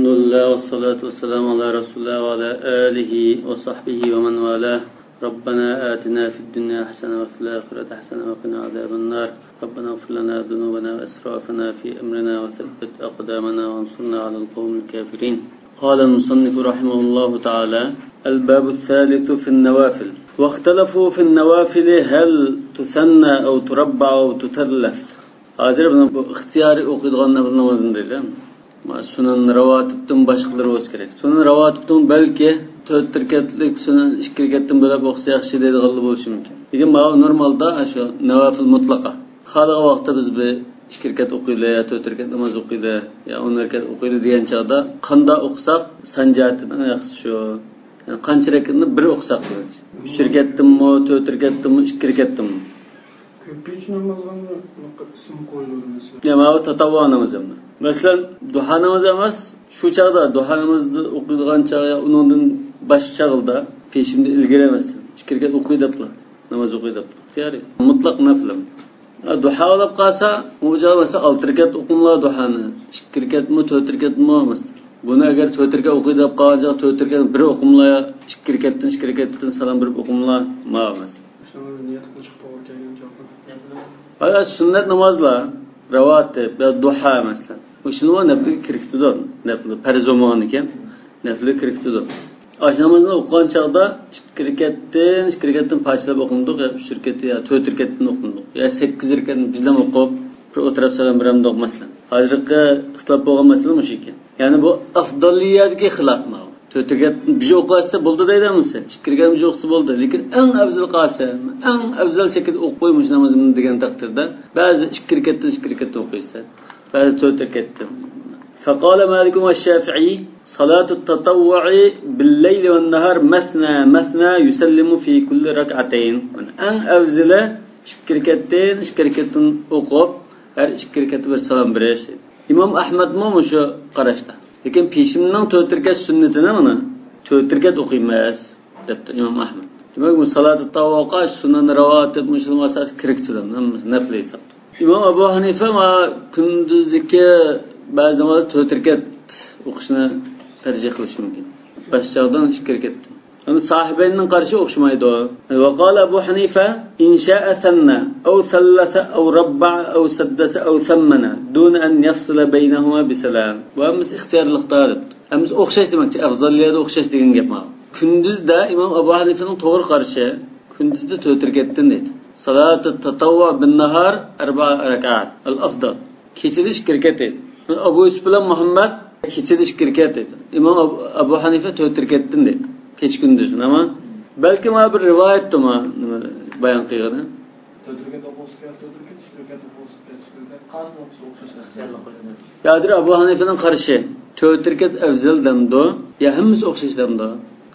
Elhamdülillah ve salatu ve selamu ala Resulullah ve ala alihi ve sahbihi ve men valah. Rabbena atina fid dunya hasene ve fil ahireti hasene ve qina azaben nar. Rabbena ighfir lana zunubana ve israfana fi emrina ve thabbit aqdamana ve ansurna alel kavmil kafirin. Qala al-musannif rahimahullahu ta'ala: El-bab el-thalith fi'n-nawafil. Ve ihtelafû fi'n-nawafil hal tusanna ev turabba ev tutallaf. Hazır bu ihtiyari okuyduğun namazın değil mi? Sunan ravatibdan başkaları olsa gerek. Sunan ravatibdan belki 4 rekatlik sunan 2 rekatdan bölüp okusa yaxshi deydiganlar bo'lishi mumkin. Lekin normalda shu nawafil mutlaqa. Xalq vaqtda biz bir 2 rekat o'qiylik ya 4 rekat namoz o'qiylik ya 10 rekat o'qiylik degan chaqda qanday o'qisak sanjatidan yaxshi shu. Yani qancha rekatni bir o'qisak bo'ladi. 3 rekatdanmi, 4 rekatdanmi, 2 rekatdanmi? Köpüç namazlarını isim koyuyoruz. Ya ma tatavvu namazımda. Mesela duha namazı emas, şu çağda duha namazı okuyduğun çağa onun baş çağılda peşimde ilgili mesela. Şirket okuyup namaz okuyup. Yani mutlak nafile. Duha olup kalsa o çağda mesela 6 rekat okumla duhanı. Şirket mi 4 rekat mi mesela. Bunu eğer 4 rekat okuyup kalacak 4 rekat bir okumla 2 rekattan salam bir okumla ma mesela. Hala sünnet namazla ravatib ya duha mesela. O şunu nefli kiriktidir. Nefli perizoman iken nefli kiriktidir. Aş namazını okuyan çağda şirketten parçalab okunduk ya 3 rekat ya 4 rekatdan okunduk. Ya 8 rekatdan bizden okup bir oturup salam biramda okumaslan. Hazırki ixtilaf bo'lgan masala mush ekan. Yani bu afdaliyatga xilaf mı? 4 rekat bir şey okursa buldu deylemizse. 2 rekat bir şey okusa buldu. Lekin en afzal qalsa, en afzal şekilde okuymuş namazını degan takdirde bazı 2 rekatdan okuysa, bazı 4 rekatdan. Faqala Malik ve Şafii: "Salatu at-tatawwu'i bil-leyli ve'n-nahar mathna yusallimu fi kulli rak'atayn." En afzali 2 rekatdan okup her 2 rekat bir salam beriş. İmam Ahmed mi şu qarashda? Lekin peşimden 4 rekat sünnetine mana 4 rekat okuymayız debdi İmam Ahmed. Demek bu salat-ı tavvaka sunan ravatib muslim asas kiriktidir. Nafile hesap. İmam Ebu Hanife ma kunduzdaki bazı namazda 4 rekat okuşuna tercih kılış mümkün. Başçağdan 2 rekat. Ama sahibenin karşı okşamaydı o. Ve qala Ebu Hanife: "İn şa'a thanna ev thallatha ev rabba'a ev saddasa ev thammana dun en yafsila beynehuma bi salam." Bu emiz ihtiyarlıqda. Emiz okşaş demekçi, afzaliyada okşaş degen gap ma. Gündüzde İmam Ebu Hanife'nin doğru karşı gündüzde 4 rekatdan deydi. Salat-ı tatavvu bin nahar 4 rekat. El afdal. Keçide 2 rekat deydi. Ebu Yusuf bilen Muhammed keçide 2 rekat deydi. İmam Ebu Hanife 4 rekatdan deydi. Keç gündüzün ama belki ma bir rivayet de ma bayan kıygını. 4 rekat okusa 4 rekat, 2 rekat okusa 2 rekat. Qasın okusa okşaş. Yadır Ebu Hanife'nin karşı 4 rekat afzal demdi. Ya hemimiz okşaş demdi.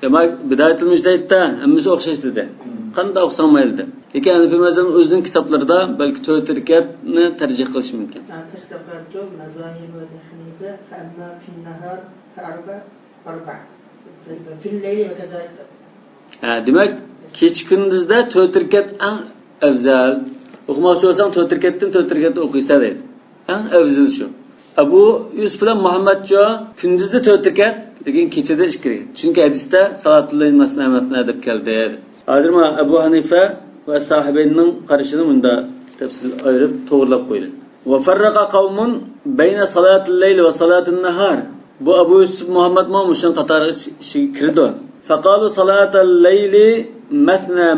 Demek bidayet müjdeydi, hemimiz okşaş dedi. Qanday oksamaydı. Lekin Hanefi mezhebinin özünün kitaplarında belki 4 rekatni tercih qilish mumkin. Tashqarida mazahib va Hanifa fa'amma fil nahar arba. Demek keç gündüzde 4 rekat en afzal. Okumoqchi bo'lsang 4 rekatdan 4 rekat o'qiysa deydi. En afzal shu. Abu Yusuf bilan Muhammadjo gündüzde 4 rekat, lekin kechada 2 rekat. Chunki hadisda salatul layl masna deb keldi. Hozir ma Abu Hanifa va sahibening qarashini bunda tafsil ayirib to'g'rilab qo'ydi. Va farraqa qawmun bayna salatul layl va salatin nahar. Bu Abu Yusuf Muhammed Mamus'un Katar'a kirdi. Faqalu salatul layli mathna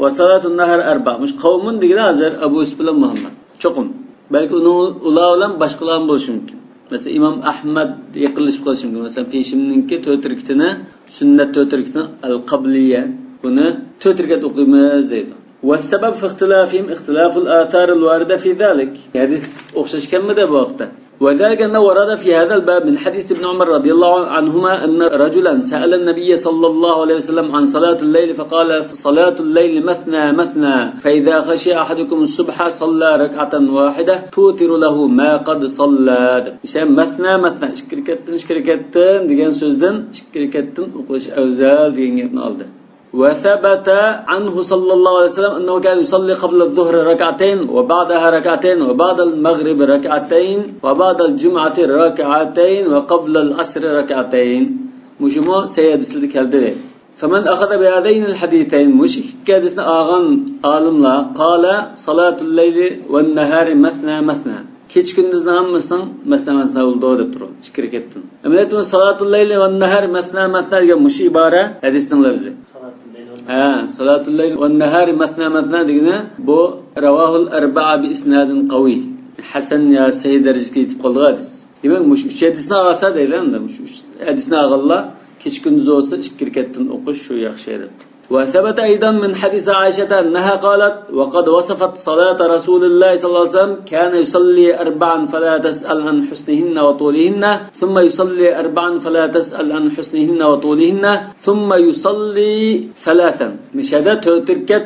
ve salatun nahar 4. Muş kavmun degili hazır Abu Yusuf bilen Muhammed. Çokum. Belki onun ula bilen başkalarım bo'lishi mumkin. Mesela İmam Ahmed yaqinlashib qolishi mumkin. Mesela peşimninki 4 rekatini sünnet 4 rekatini al-qabliye bunu 4 rekat o'qiymiz deydi. Ve sebep fi ihtilafihim ihtilaful athar al-varida fi zalik. Hadis o'xshashganmi bu vaqtda? وذلك أنه ورد في هذا الباب من حديث ابن عمر رضي الله عنهما أن رجلا سأل النبي صلى الله عليه وسلم عن صلاة الليل فقال صلاة الليل مثنى فإذا خشي أحدكم الصبح صلى ركعة واحدة توتر له ما قد صلى. İşte مثنى şirketten diyen sözden şirketten okuş evzel diyen yapını aldı. وثبت عنه صلى الله عليه وسلم أنه كان يصلي قبل الظهر ركعتين وبعدها ركعتين وبعد المغرب ركعتين وبعد الجمعة ركعتين وقبل العصر ركعتين مشمو سيد سلك هالدليل فمن أخذ بهذين الحديثين مش كادسنا آغان عالم لا قال صلاة الليل والنهار مثنى مثنى كيش كندزنا هم مثنى oldu deb turib zikr ketdim. Emeletun salatul leyli ve nehar مثنى مثنى degan mush ibora hadisning lafzi. Salatul leyli ve nehar مثنى degani bu ravahul arba'a bi isnadin qawi. Hasan ya Sayyid darajasiga yetib qoldi hadis. Demak mush 3 hadisni olsa deyiladi. Mush 3 hadisni olganlar kech kunduz olsa zikr ketdim o'qish shu yaxshi edi. وثبت أيضا من حديث عائشة أنها قالت وقد وصفت صلاة رسول الله صلى الله عليه وسلم كان يصلي 4 فلا تسأل عن حسنهن وطولهن ثم يصلي 4 فلا تسأل عن حسنهن وطولهن ثم يصلي 3 مش هذا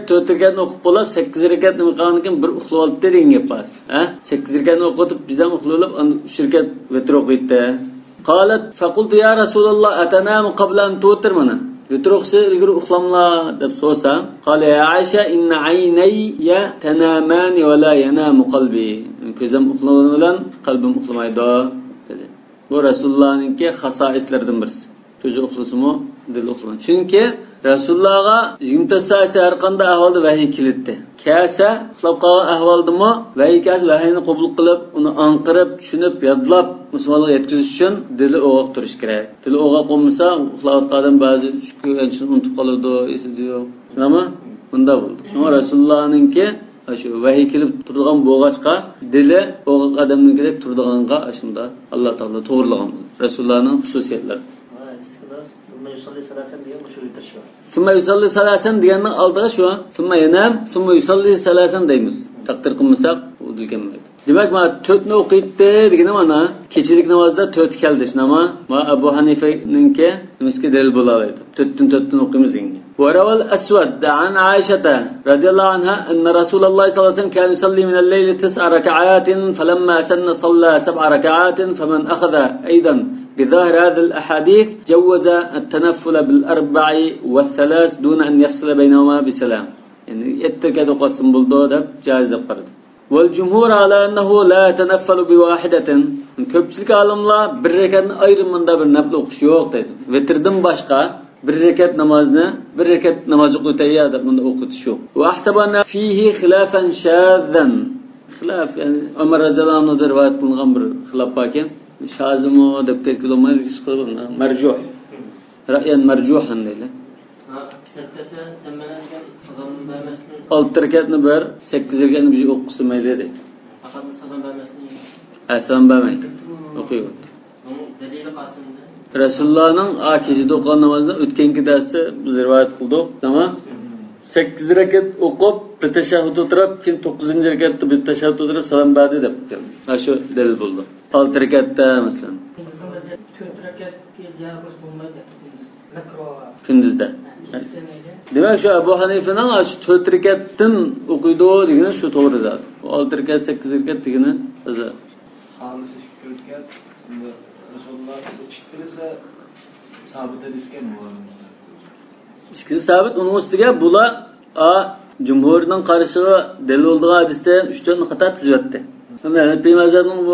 توتركت نقول 8 ركعت نمقانكم بر أخلوال ترين يباس 8 ركعت نقول بجدام أخلوال أن شركت وتروقيت قالت فقلت يا رسول الله أتنام قبل أن توتر منا يترخص يقول أخلمنا دبسوسا قال يا عائشة إن عيني تنامان ولا ينام قلبي كزم أخلمنا قلبم أخلمايدا bu Resulullah'ınki xasaislerden birisi. Gözü oxlasımı, dil oxlaman. Çünkü Resulullah'a 24 saat her qanday ahvalda vahiy kilitdi. Kasa uxlab qolgan ahvalda mı vahiy kasa vahiyni qabul qilib, uni anqirib, tushunib, yodlab musulmonlarga yetkazish uchun dili o'g'ib turish kerak. Dili o'g'ib bo'lmasa, uxlayotgan ba'zi shuni unutib qoladi, esida yo'q. Nima? Bunda bo'ldi. Shunga Resulullah'ınki shu vahiy kelib turadigan bo'g'achqa dili o'g'ib odamnikidek turadiganға shunda Alloh taolo to'g'rilagan. Resulullah'ning xususiyatlari. Summa yusalli salatan deganning oldiga shu, summa yanam, summa yusalli salatan deymiz. Taqdir qilmasak, u dilganmaydi. Demak, mana 4 ni o'qiydi degani mana kechilik namozda 4 keldi. Shunama, mana Abu Hanifaninki nimasiga dalil bo'la oladi. 4 ni o'qiymiz endi. وروى الأسود عن عائشة رضي الله عنها أن رسول الله صلى الله عليه وسلم كان يصلي من الليل 9 ركعات فلما سن صلى 7 ركعات فمن أخذ أيضا بظاهر هذه الأحاديث جوز التنفل بالأربع والثلاث دون أن يفصل بينهما بسلام. يعني يتكاد قسم بلدود جائز قرد. والجمهور على أنه لا يتنفل بواحدة. كبتلك عالملا بركن أيضا من دبر نبل أخشيوق تيد. وتردم باشقا bir rekat namazı o'qitayya deb bunda o'qitish yo'q. Va ahtabana fihi xilafan shaddan. Xilaf yani Umar radhiyallohu anhu rivoyat qilingan bir xilaf ekan. Shazimo deb tekilomay qilgan marjuh. Ra'yan marjuhan deydi. Kitobda zamanlarga qilgan bermasni 6 rekatni bir 8 rekatni bir o'qisa mayli deydi. Faqat salom bermasni. Salom bermaydi. O'qiyapti. Dalili qasimda Resulullah'ın kechida o'qigan namozdan o'tgangi darsda biz rivoyat qildik. Tamam? 8 rakat o'qib, bir tashahhud o'tirib, keyin 9-rakatda bir tashahhud o'tirib salom berdi deb keldi. Mana shu dalil bo'ldi. 6 rakatda masalan. 4 rakatga javob bo'lmaydi. Kunduzda. Demak shu Abu Hanifaning shu 4 rakatdan o'qiydi degani shu to'g'ri zot. 6 rakat, 8 rakat degani o'zi. Xolis fikr Resulullah çıkırsa sabit edisken mi var mı? İkisi sabit onun üstüge bula Cumhur'dan karşılığı delil olduğu hadiste 3-4 qatar tizvetti. Hem Peygamber'in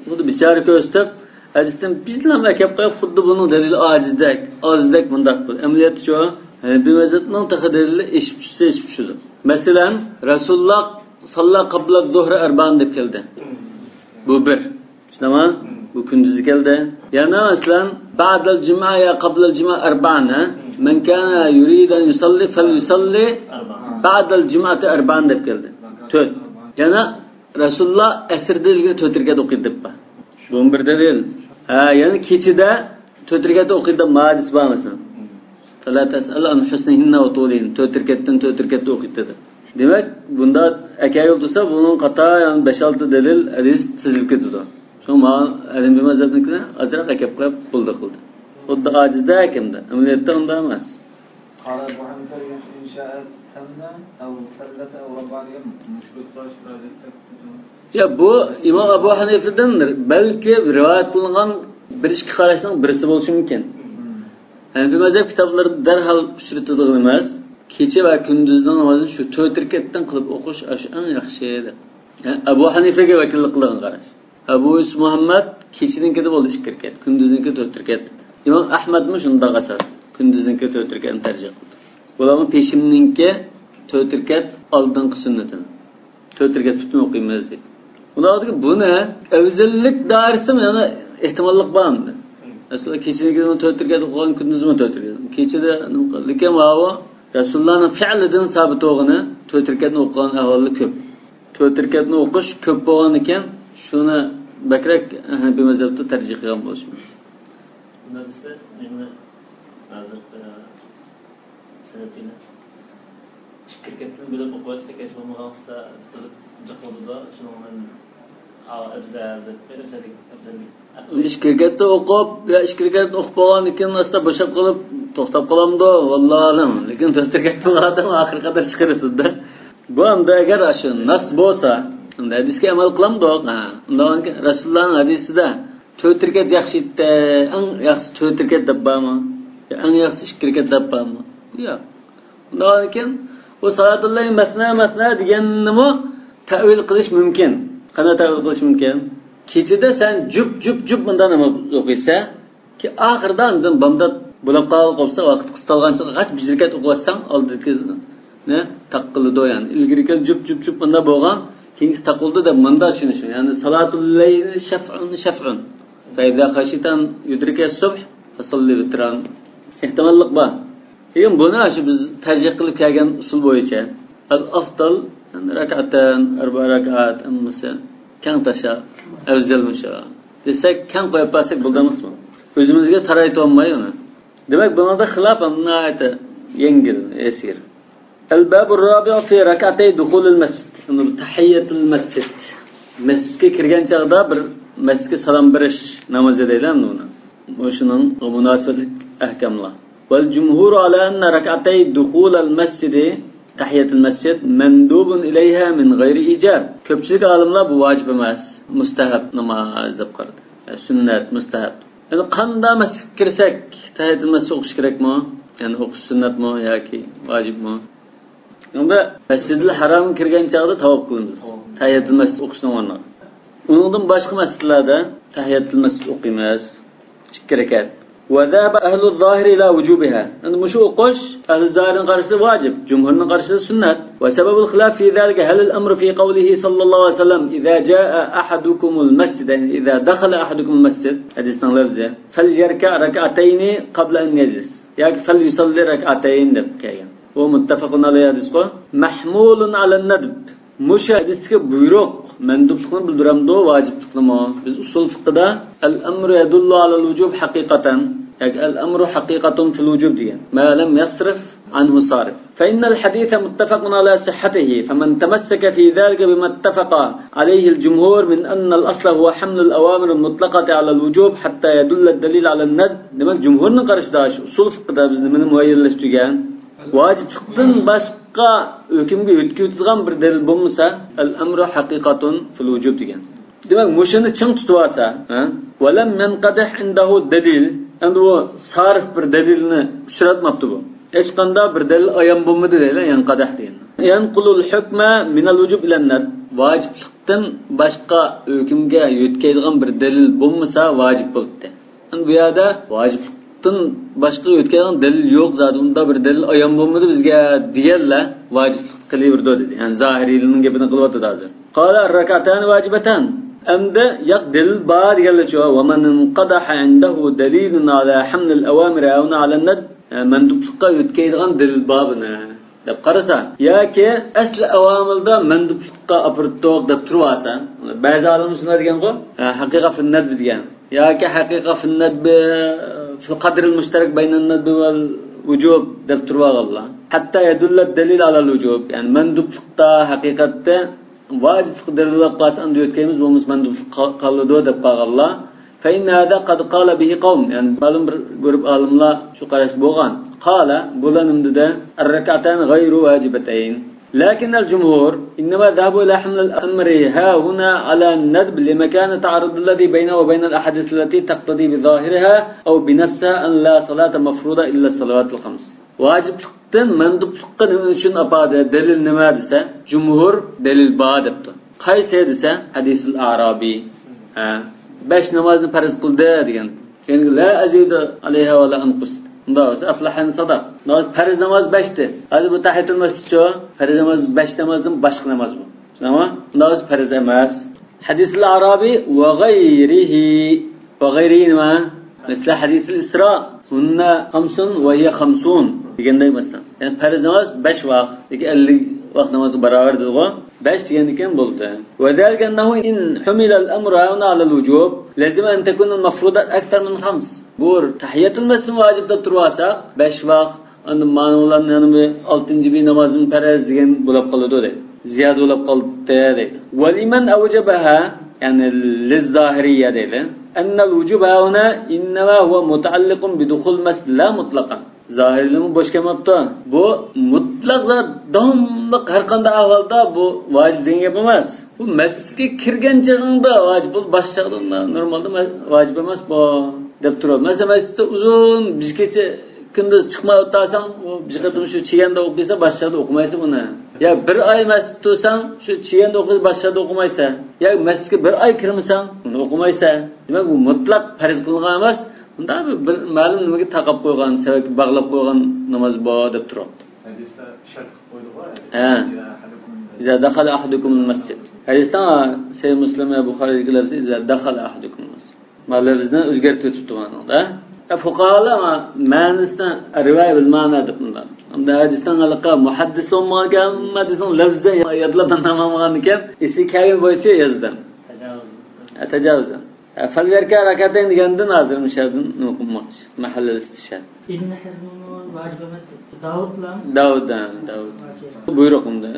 bu biçare gösterip hadisten bizden vakıf qoyup xuddi bunun delili azizdek bundak bu. Emniyet şu Peygamber'in takdirli eşitmişidir. Mesela Resulullah sallallahu qabla zuhri arba'an deb keldi. Bu bir. Tamam? Bu gündüz geldi. Yani mesela ba'dal cuma ya qablal cuma arba'an. Men kana yurid an yusalli falyusalli ba'dal cumati arba'an deb keldi. 4. Yani Resulullah asrda 4 rekat o'qiydi deb. Bu bir dalil. Yani kechida 4 rekat o'qiydi hadis bo'lmasin. Fala tas'al an husnihinna wa tulihin. 4 rekatdan 4 rekat o'qiydi dedi. Demak, bunda akay bo'lsa bunun qata yani 5-6 dalil hadis tizilib ketdi. Şoma elim bir mazhabnikine azrak akıp koyup buldu kıldı. O da acizde hakimde. Ameliyette onda emas. Kala bu hanife inşaat temne ev fellete ev rabbaniye müşkül kılaş Ya bu İmam Abu Hanife'dendir. Belki rivayet bulunan bir işki karışının birisi olsun mümkün. Hanefi mazhab kitapları derhal pişirtildiği emas. Kecha va kunduzning namozini shu 4 rakatdan qilib o'qish eng yaxshi edi. Yani Abu Hanifa'ga vakillik qilgan qarash. Abu Yusuf Muhammad kechininkida bo'ldi 2 rakat, kunduzniki 4 rakat. İmam Ahmadmi shunday asas, kunduzniki 4 rakatni tarjih qildi. Bularning peshimninki 4 rakat oldingi sunnatini. 4 rakat butun o'qiymiz dedi. Ularga buni afzallik darisimi, yana ehtimollik bormi? Aslida kechininkida 4 rakat o'qigan, kunduzmi 4 rakat. Kechida lekin ma'vo Rasulullah'ın fi'lidan sabit olduğunu 4 rekatni o'qigan ahvolda ko'p. 4 rekatni o'qish ko'p bo'lgan ekan, shuni bakrak Hanafi mazhabida tarjih qilgan bo'lishim. Bunda esa endi hozir sanatini 2 rekatni bo'lib o'qishga kerak bo'lmagan vaqtda jiqolida shundan İki rekatni o'qib, ya 2 rekatni o'qib bo'lgan ekan, aslida bo'shab qolib to'xtab qolamdi, vallohu alam. Lekin 4 rekatni o'qidim, oxir qadar chiqardi-da. Bu hamda agar shu nas bo'lsa, unda hadisga amal qilamdi. Undan Rasulullohning hadisida 4 rekat yaxshi edi, eng yaxshi 4 rekat deb bormi? Eng yaxshi 2 rekat deb bormi? Yo'q. Undan keyin bu salatulloh masna deganni ta'vil qilish mumkin. Qanday ta'vil qilish mumkin? Kechida sen jup bundan nima o'qiysa, ki oxirdan bomda bo'lib qolsa, vaqt qistalgancha g'ach bijrikat o'qiysan, oldiki ne taqildi yani. Ilgiriki jup bunda bo'lgan, keyingi taqildi deb menda tushunish. Yani salatul layl shaf'un. Fa idza khashitan yudrika subh fasalli vitran. Ehtimollik bor. Keyin buni shu biz tarjih qilib kelgan usul bo'yicha al-afdal rak'atan, 4 rakat, ammasi kan tasha, afzalmisha. Desak, kan qo'yib passak bo'ldamizmi? O'zimizga tarayta olmay uni. Demak, bunada xilaf amnayati yengil, esir. Al-bab ar-rabi' fi rak'atay dukhul al-masjid. Tahiyyatul masjid. Masjidga kirgan chaqda bir masjidga salom berish namozi deyiladi uni. O'shining munosabatlik ahkamlar. Wal jumhur ala anna rak'atay dukhul al-masjid tahiyatul masjid mandubun ilayha min g'ayri ijab. Ko'pchilik olimlar bu vojib emas, mustahab namoz deb qaradi. Sunnat, mustahab. Yani qanday masjidga kirsak tahiyatul masjid o'qish kerakmi? Yani o'qish sunnatmi yoki vojibmi? Unda Masjidil Haramga kirgan chaqda tavob qilamiz. Tahiyatul masjid o'qishdan o'rniga. Undan boshqa masjidlarda tahiyatul masjid o'qiymiz. 2 rakat. وذهب أهل الظاهر إلى وجوبها. أن مشو قش أهل الظاهر قرش واجب، جمهور قرش سنة. وسبب الخلاف في ذلك هل الأمر في قوله صلى الله عليه وسلم إذا جاء أحدكم المسجد، يعني إذا دخل أحدكم المسجد، حديث لفظه، فليركع ركعتين قبل أن يجلس، يعني فليصلي ركعتين دبكيا. ومتفق عليه حديث محمول على الندب. Muş hadisga buyruq mandublikni bildiramdi, vojiblikni. Biz usul fiqhida al-amru yadullu ala al-wujub haqiqatan, yani al-amru haqiqatun fil wujub degan. Ma lam yasrif anhu sarif. Fa inna al-haditha muttafaqun ala sihhatihi, faman tamassaka fi dhalika bima ittafaqa alayhi al-jumhur min anna al-asla huwa haml al-awamir al-mutlaqati ala al-wujub hatta yadulla ad-dalil ala an-nadb. Demak jumhurning qarashida usul fiqhida bizni nima muayyanlashtirgan? Vojiblikdan boshqa hukmga o'tkazilgan bir dalil bo'lmasa, al-amru haqiqatun fil wujub degan. Demak, mushuni ching tutib olsa, va lam yanqadih indahu dalil, endi u sarf bir dalilni uchratmabdi bu. Hech qanday bir dalil ayon bo'lmadi deylar, yanqadih degan. Yanqulul hukma min al-wujub ila an-nadb. Vojiblikdan boshqa hukmga o'tkazilgan bir dalil bo'lmasa, vojib bo'ldi. Endi bu yerda vojiblik başqa o'tgan dalil yo'q, zot unda bir dalil ayon bo'lmadi bizga deganlar vojib qilaverdi dedi. Yani zahiriyning gapini qilyapti hozir. Qala ar-rak'atan vojibatan. Endi yo'q dalil bor deganlar shu. Va man qadaha indahu dalilun ala haml al-awamir aw ala an-nadb. Mandublikqa o'tkazgan dalil babini deb qarasa, yoki asl avomilda mandublikqa apirtoq deb turasa, ba'zi olimlar shunday degan-ku, haqiqa fil nadb degan. Yoki haqiqa fil nadb في القدر المشترك بين الندب والوجوب دب تروى الله حتى يدل الدليل على الوجوب. يعني مندوب فقطة حقيقة واجب فقط دليل قاس أن يتكلم ومس مندوب قال دو دب الله. فإن هذا قد قال به قوم، يعني معلوم قرب عالم لا شو قارش بوغان قال بولان مددا الركعتان غير واجبتين لكن الجمهور إنما ذهبوا إلى حمل الأمر ها هنا على الندب لمكان التعارض الذي بينه وبين الأحاديث التي تقتضي بظاهرها أو بنفسها أن لا صلاة مفروضة إلا الصلوات الخمس. Vaciplikten menduplikka nima uchun apadi dalil nima desa jumhur dalil ba debdi. Qaysi desa hadisul arabi. 5 namozni farz qildi degan. Keyin la azidu alayha va la anqus. Unda bo'lsa aflahan sadaq. Farz namoz 5 dir. Hadi bu tahiyatul masjidcho farz namoz 5 namozdan boshqa namoz bu. Tushunami? Unda bo'lsa farz emas. Hadisul arabi va g'ayrihi. Va g'ayrihi nima? Mesela hadisul isra. Hunna 5 ve hiye 50 deganday masalan. Yani farz namoz 5 vaqt, yoki 50 vaqt namozi barobardir o. 5 degan ekan bo'ldi. Ve zalika annahu in humila al-amru huna ala al-wujub, lazim an takuna al-mafrudat akthar min 5. Bu tahiyatul masjid vacibda tursa 5 vaqt, unda ma'nolarni yani 6-cı bir namazın farz degan bo'lib qoladi deydi. Ziyada bo'lib qoldi deydi. Ve liman awjabaha yani liz-zahiriyya deydi. أن الوجوب هنا إنما هو متعلق بدخول مسجد لا مطلقا. Zahirliğimi boş kelmapti. Bu mutlaqla davomli har qanday ahvolda bu vacib degan gap emas. Bu masjidga kirgan chog'ingda vacib bo'l, boshqalarida normalda vacib emas bu deb turadi. Masalan, masjidda uzun bizgacha kunduz chiqmay o'tarsang, u bizqadim shu chiganda o'qiysa, boshqada o'qimaysan buni. Ya bir oy masjidda tursang, shu chiganda o'qiysa, boshqada o'qimaysan. Ya masjidga bir oy kirmasang, uni o'qimaysan. Demak, bu mutlaq farz qilingan emas. Unda bir ma'lum nimaga taqab qo'ygan, sababga bog'lab qo'ygan namoz bor deb turibdi. Hadisda shart qilib qo'ydi-ku. İza dakhala ahadukum al-masjid. Hadisda Sahih Muslim va Buxoriydagilar iza dakhala ahadukum al-masjid. Ma'lumotni o'zgartirib turibdi. Fuqahalar ma'nosini rivoyat bil ma'no deb bundan. Unda hadisdan alaqa muhaddis olmagan, hadisning lafzida yodlab tanamagan ekan, esi kelgan bo'yicha yozdi. Tajavuzdan. Falverka rakatain degandan hozir mushadin o'qimoqchi. Mahallal istishad. İbn Hazm'ın vacib emas. Davuddan. Buyruq unda.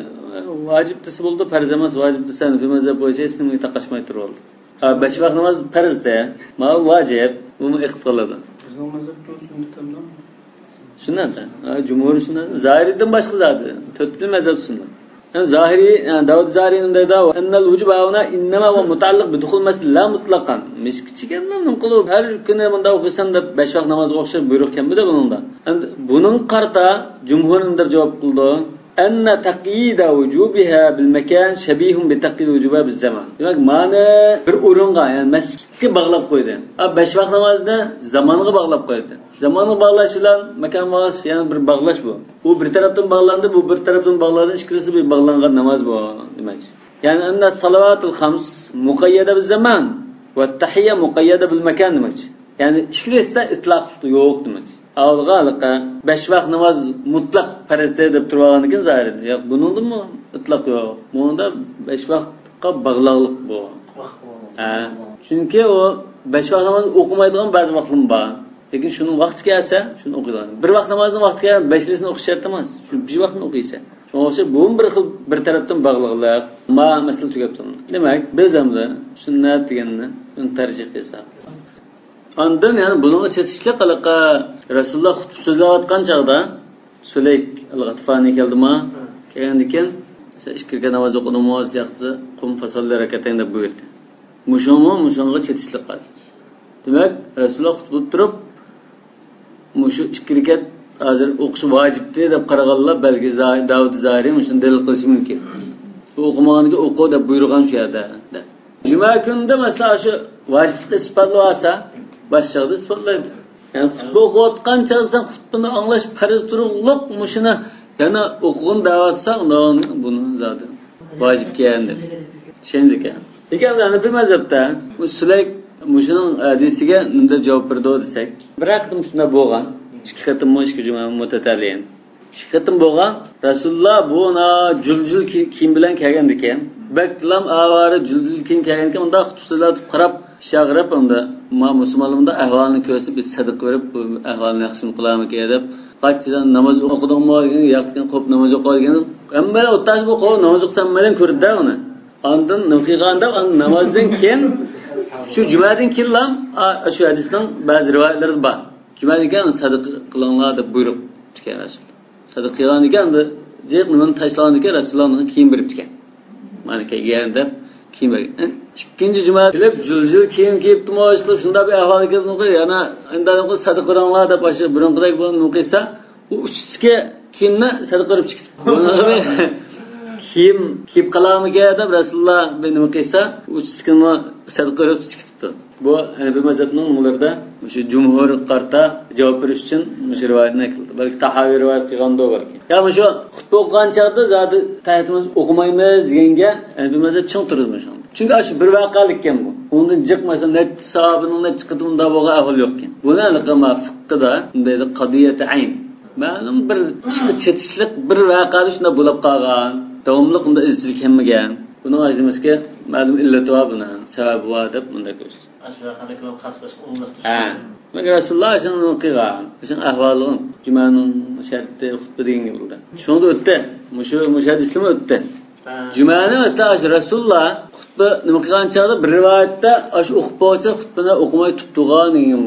Vacib desa bo'ldi, farz emas, vacib desa mazhab bo'yicha ismga taqashmay turib oldi. 5 vaqt namoz farzda, ma vacib, buni iqtiladi. Sunnatda. Jumhur sunnat. Zahiriydan boshqa zodi. To'rtta mazhab sunnat. Zahiri, Davud Zahiri'nin de da ennel vücub avna innema ve mutallaq bi dukhul masjid la mutlaqan. Miskichigandan nim qilib har kuni bunda o'qisan deb 5 vaqt namoz o'qishib buyruq kelmidi buningda. Endi buning qarta jumhurning javob qildi. Anna taqyida wujubiha bil makan shabihun bi taqyid wujubiha biz zaman. Demak, ma'ni bir o'ringa, ya'ni masjidga bog'lab qo'ydi. 5 vaqt namozni zamonga bog'lab qo'ydi. Zamanı bağlash bilan makan bağlash yani bir bağlash bu. Bu bir tarafdan bağlandı, bu bir tarafdan bağlandı, ikisi bir bağlangan namaz bu demek. Yani anna salavatul khams muqayyada bil zaman ve tahiyya muqayyada bil makan demek. Yani ikisida itlaq yo'q demek. Avvalga 5 vaqt namoz mutlaq farzda deb turgan ekan zahirda. Yo'q, buningda mi itlaq yo'q. Bunda 5 vaqtga bog'liqlik bu. Chunki o 5 vaqt namoz o'qimaydigan ba'zi vaqtlar bor. Lekin şunun vaqti kelsa, şunu o'qiydi. Bir vaqt namozning vaqti kelsa, 5lisini o'qish shart emas. Shu bir vaqtni o'qiysa. Shunga bu bir xil bir tarafdan bog'liqlik, masala tugab turadi. Demak, biz ham sunnat deganni tarjih qilsak. Ondan yani bunga chetishlik qiliqa Rasululloh xutba so'zlayotgan chog'da Sulayk al-G'atfani keldimi? Kelgandan keyin ishkirga namoz o'qidimi, yo'qsa qum fasolli rakatayn deb buyurdi. Mushonga chetishlik qildi. Demak, Rasululloh xutba turib mushu 2 rakat hozir o'qish vojibdi deb qaraganlar balki Davud Zahiri shuni dalil qilishi mumkin. Bu o'qimaganiga o'qi deb buyurgan shu yerda. Juma kunida masalan shu vojibni isbotlaysa, boshqada isbotlaydi. Yani xutba o'qiyotgan chog'da xutbani anglash farz turug'liq mushuni yana o'qigan da'vatsan, buni zodi vojibga endi. Shendikan. Lekin ana bir mazhabda Sulayk Muşunun hadisiga nunda javob berdi desak, bir aqtim shunda bo'lgan. 2 qatim mo'shki juma mutataliyin. 2 qatim bo'lgan. Rasululloh buni juljul kiyim bilan kelgan ekan. Baklam avori juljul kiyim kelgan ekan, unda xutsalatib qarab, shag'irib unda musulmonlarda ahvolni ko'rsib, biz sadaqa berib, bu ahvolni yaxshi qilamiz deb, qachon namoz o'qidingmi, yo'qkin qo'p namoz o'qigan. Amma o'tash bu qo'p namoz o'qsam bilan ko'rdi uni. Ondan nafiganda namozdan keyin şu cumadan keyin şu hadisning ba'zi rivoyatlari bor. Cumadan keyin sadaqa qilinglar deb buyruq chiqardi. Sadaqa qilgan ekan Cek nimen taşlandı ki Resulullah'ın kiyim berip diken. Mana kelganda kiyim berip. İkinci cuma bilip jul kiyim kiyip tumoşlap şunda bir ahval keldi yana indan o sadık Kur'anlar da başı burunqıday bunu nuqisa u uchga kiyimni sadaqa qilib chiqdi. Kiyim kiyib qalamıga deb Rasululloh beni nuqisa uchini sadaqa qilib chiqdi. Bu bir mazhabning ularida shu jumhur qarta javob berish uchun shu rivoyatni qildi. Balki Tahaviy rivoyat qilganda bor. Ya shu xutba o'qigan chaqda zodi tayatimiz o'qimaymiz deganga bir mazhab ching turibmiz. Chunki shu bir voqelik ekan bu. Undan chiqmasa net sahobaning net chiqdi unda bo'lgan ahvol yo'q ekan. Buni aniqama fiqhda bunday qadiyat ayn. Ma'lum bir chetishlik bir voqelik shunda bo'lib qolgan. Davomli unda izchil kelmagan. Buning aytimizga ma'lum illati va buni sababi va deb bunda ko'rsak. Aşağı kadar kasbaş umlaştırıyor. Ha. Maka Rasulullah şunu qilgan. Şun ahvalın jumaning sharti xutba degan bo'ldi. Shunda o'tdi. Mushu hadislar o'tdi. Jumani maslahat Rasulullah xutba nima qilgan chog'da bir rivoyatda shu o'quvchi xutbani o'qimay tutgan degan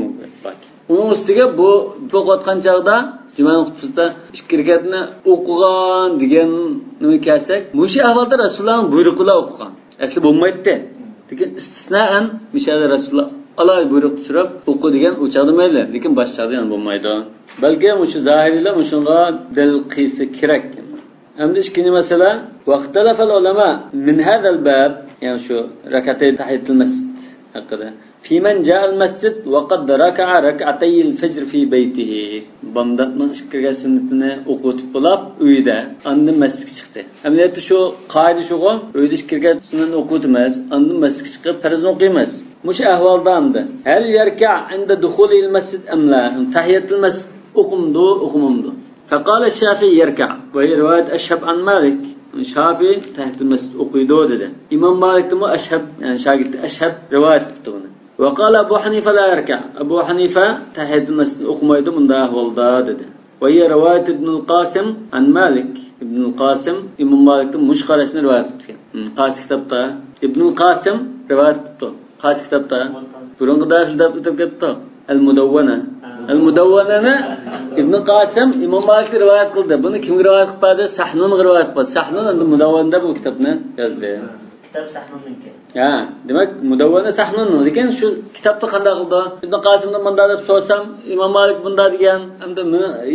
bor. Uning ustiga bu o'qiyotgan chog'da jumaning xutbasida ikki rakatni o'qigan degan nima kelsak, mushu ahvolda Rasulullohning buyruqlari o'qigan. Asli bo'lmaydi. Lekin istisnoan mishada Rasululloh alay buyruq tushirib o'qi degan o'chadi mayli, lekin boshqada ham bo'lmaydi. Balki shu zohiriylar shunga dil qiysi kerak. Endi ikkinchi masala vaqtalafal ulama min hadal bab, ya'ni shu rakatay tahiyatul masjid haqida. Fi man ja'a al masjid wa qad raka'a rak'atay al fajr fi baytihi. Bamdatning ikkiga sunnatini o'qitib bo'lib, uyda andan masjidga chiqdi. Amaliyotda shu qoida shugo, uyda ikkiga sunnatni o'qitmas, andan masjidga chiqib farzni o'qiymiz. Mush ahvolda hamda hal yarka' inda dukhul al masjid am la? Tahiyatul masjid o'qimdu. فقال الشافعي يركع وهي رواية أشهب عن مالك الشافعي تحت المسجد أقيدو ده إمام مالك تمو أشهب يعني شاقت أشهب رواية تبتونه وقال أبو حنيفة لا يركع أبو حنيفة تحت المسجد أقيدو من ده والده ده وهي رواية ابن القاسم عن مالك ابن القاسم إمام مالك تمو مش قارشنا رواية تبتونه قاس كتبته ابن القاسم رواية تبتونه قاس كتبته برون قداش تبتونه المدونة İbn Qasim İmam Malik rivayet kıldı. Bunu kim rivayet kıldı? Sahnun rivayet kıldı. Sahnun endi Mudavvanada bu kitapni yozdi. Kitap Sahnun'unki. Ha, demak Mudavvana Sahnun. Lekin shu kitapni qanday qildi? Ibn Qasimdan bunda deb so'rasam, Imom Malik bunda degan, endi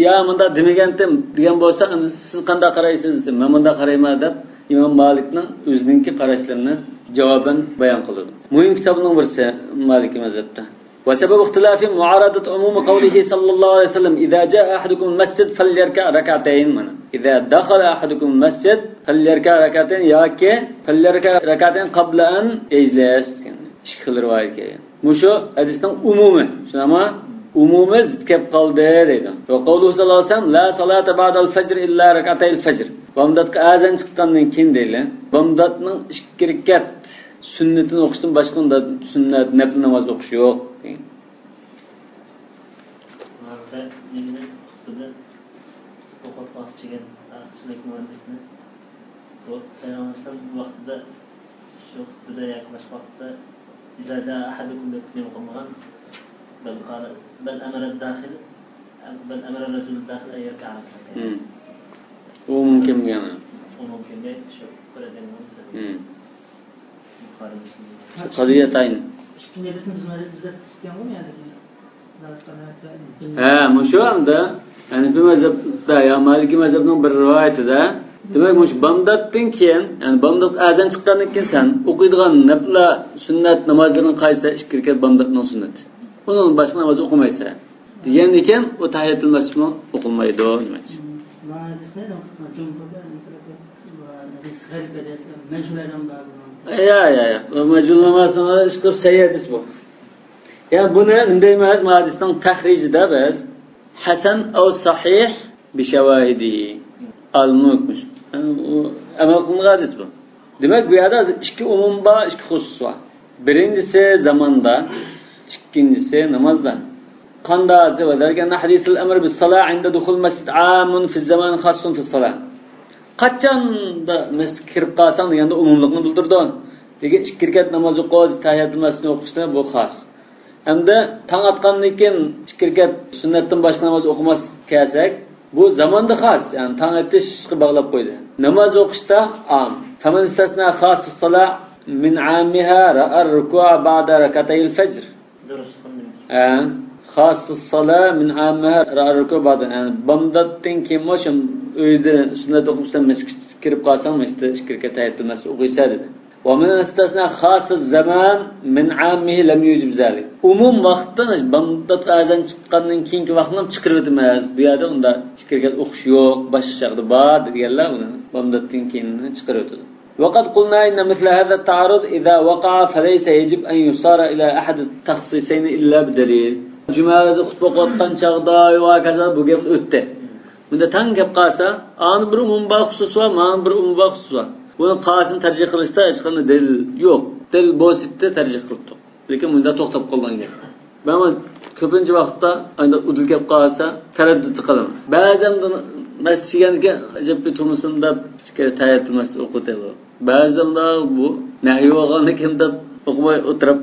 ya bunda demagandim degan bo'lsa, siz qanday qaraysiz? Men bunda qarayman deb Imom Malikning o'zininki qarashlarini javoban bayon qildi. Muhim kitobning birisi Maliki mazhabda. وسبب اختلاف معارضة عموم قوله صلى الله عليه وسلم إذا جاء أحدكم المسجد فليركع ركعتين إذا دخل أحدكم المسجد فليركع ركعتين ياكي فليركع ركعتين قبل أن يجلس شكل رواية مشو حديثنا عموما شنو عموما كيف قال ده وقوله صلى الله عليه وسلم لا صلاة بعد الفجر إلا ركعتي الفجر ومدتك آذان çıktandan kin değil ومدتның ikki rekat sünnetini oqishdan boshqa sünnet nafil namoz o'qish yo'q. Marta yine xutbada o'qib boschigan aqshlik muallifni Peygamber vaqtida shu xutbada yaklash vaqtida إذا جاء أحدكم يقيم قمرا بل أمر الداخل بل أمر الرجل الداخل أن يركع ركعتين. وممكن يعني. وممكن ده شو كل ده مهم. قضية تاين. İkinci hadisini bizim hadisinde tutuyor mu yani? Ha, muşu anda yani bir mezhepte ya Maliki mezhebinin bir rivayeti de demek muş bamdattan keyin yani bamdat azan çıkkandan keyin sen okuyduğun nafila sünnet namazlarının qaysa ikki rekat bamdatning sunnati. Bunun başka namaz okumaysa diyen iken o tahiyatul masjid okunmaydı o demek. Ya. Mecbur namazına çıkıp seyyedis bu. Yani bunu indeyimiz hadisden tahricide biz Hasan o sahih bi şevahidihi alınmış. Yani amel kılınmış hadis bu. Demek bu yerde iki umum var, iki husus var. Birincisi zamanda, ikincisi namazda. Kanda azze ve derken hadisul emr bis salah inde dukhul mescid amun fi zaman khasun fi salah. Kaçan da mescid kirib qalsan deganda umumliqni bildirdi. Lekin ikki rekat namoz o'qib, tahiyatul masjidni o'qishda bu xos. Hamda tong atgandan keyin ikki rekat sunnatdan boshqa namoz o'qimas kelsak, Bu zamanda xas, yani tang etishga bağlab qo'ydi. Namoz o'qishda am. Faman istasna khas as-salat min 'amiha ra'ar ruku' ba'da rak'atayil fajr. Khas as-salat min 'amiha ra'ar ruku' ba'da. Yani bomdatdan keyin mo'sham uyda sunnat o'qibsan, masjidga kirib qolsang, masjidda ishkirga tayyorlanmas o'qiysa dedi. ومن استثناء خاص الزمان من عامه لم يوجب ذلك. Umum vaqtdan bomdat azan chiqqandan keyingi vaqtni chiqirib o'tmas. Bu yerda unda chiqirgan o'qish yo'q, boshqa shaqda bor deganlar uni bomdatdan keyin chiqirib o'tadi. وقد قلنا ان مثل هذا التعارض اذا وقع فليس يجب ان يصار الى احد التخصيصين الا بدليل. Cuma'da xutba o'qitgan chaqda va kaza bu gap o'tdi. Bunda tang gap qolsa, ani bir umum xusus va ma'ni bir umum xusus var. Bunu qasını tercih qilishda hech qanday dalil yo'q. Dalil bo'lsa tercih qildi. Lekin bunda to'xtab qolgan gap. Men ko'pincha vaqtda ayda udil gap qolsa taraddud qilaman. Ba'zan masjidga ajab bitumsunda fikr tayyorlamas o'qitadi. Ba'zan da bu nahiy bo'lgan ekan deb o'qimay o'tirib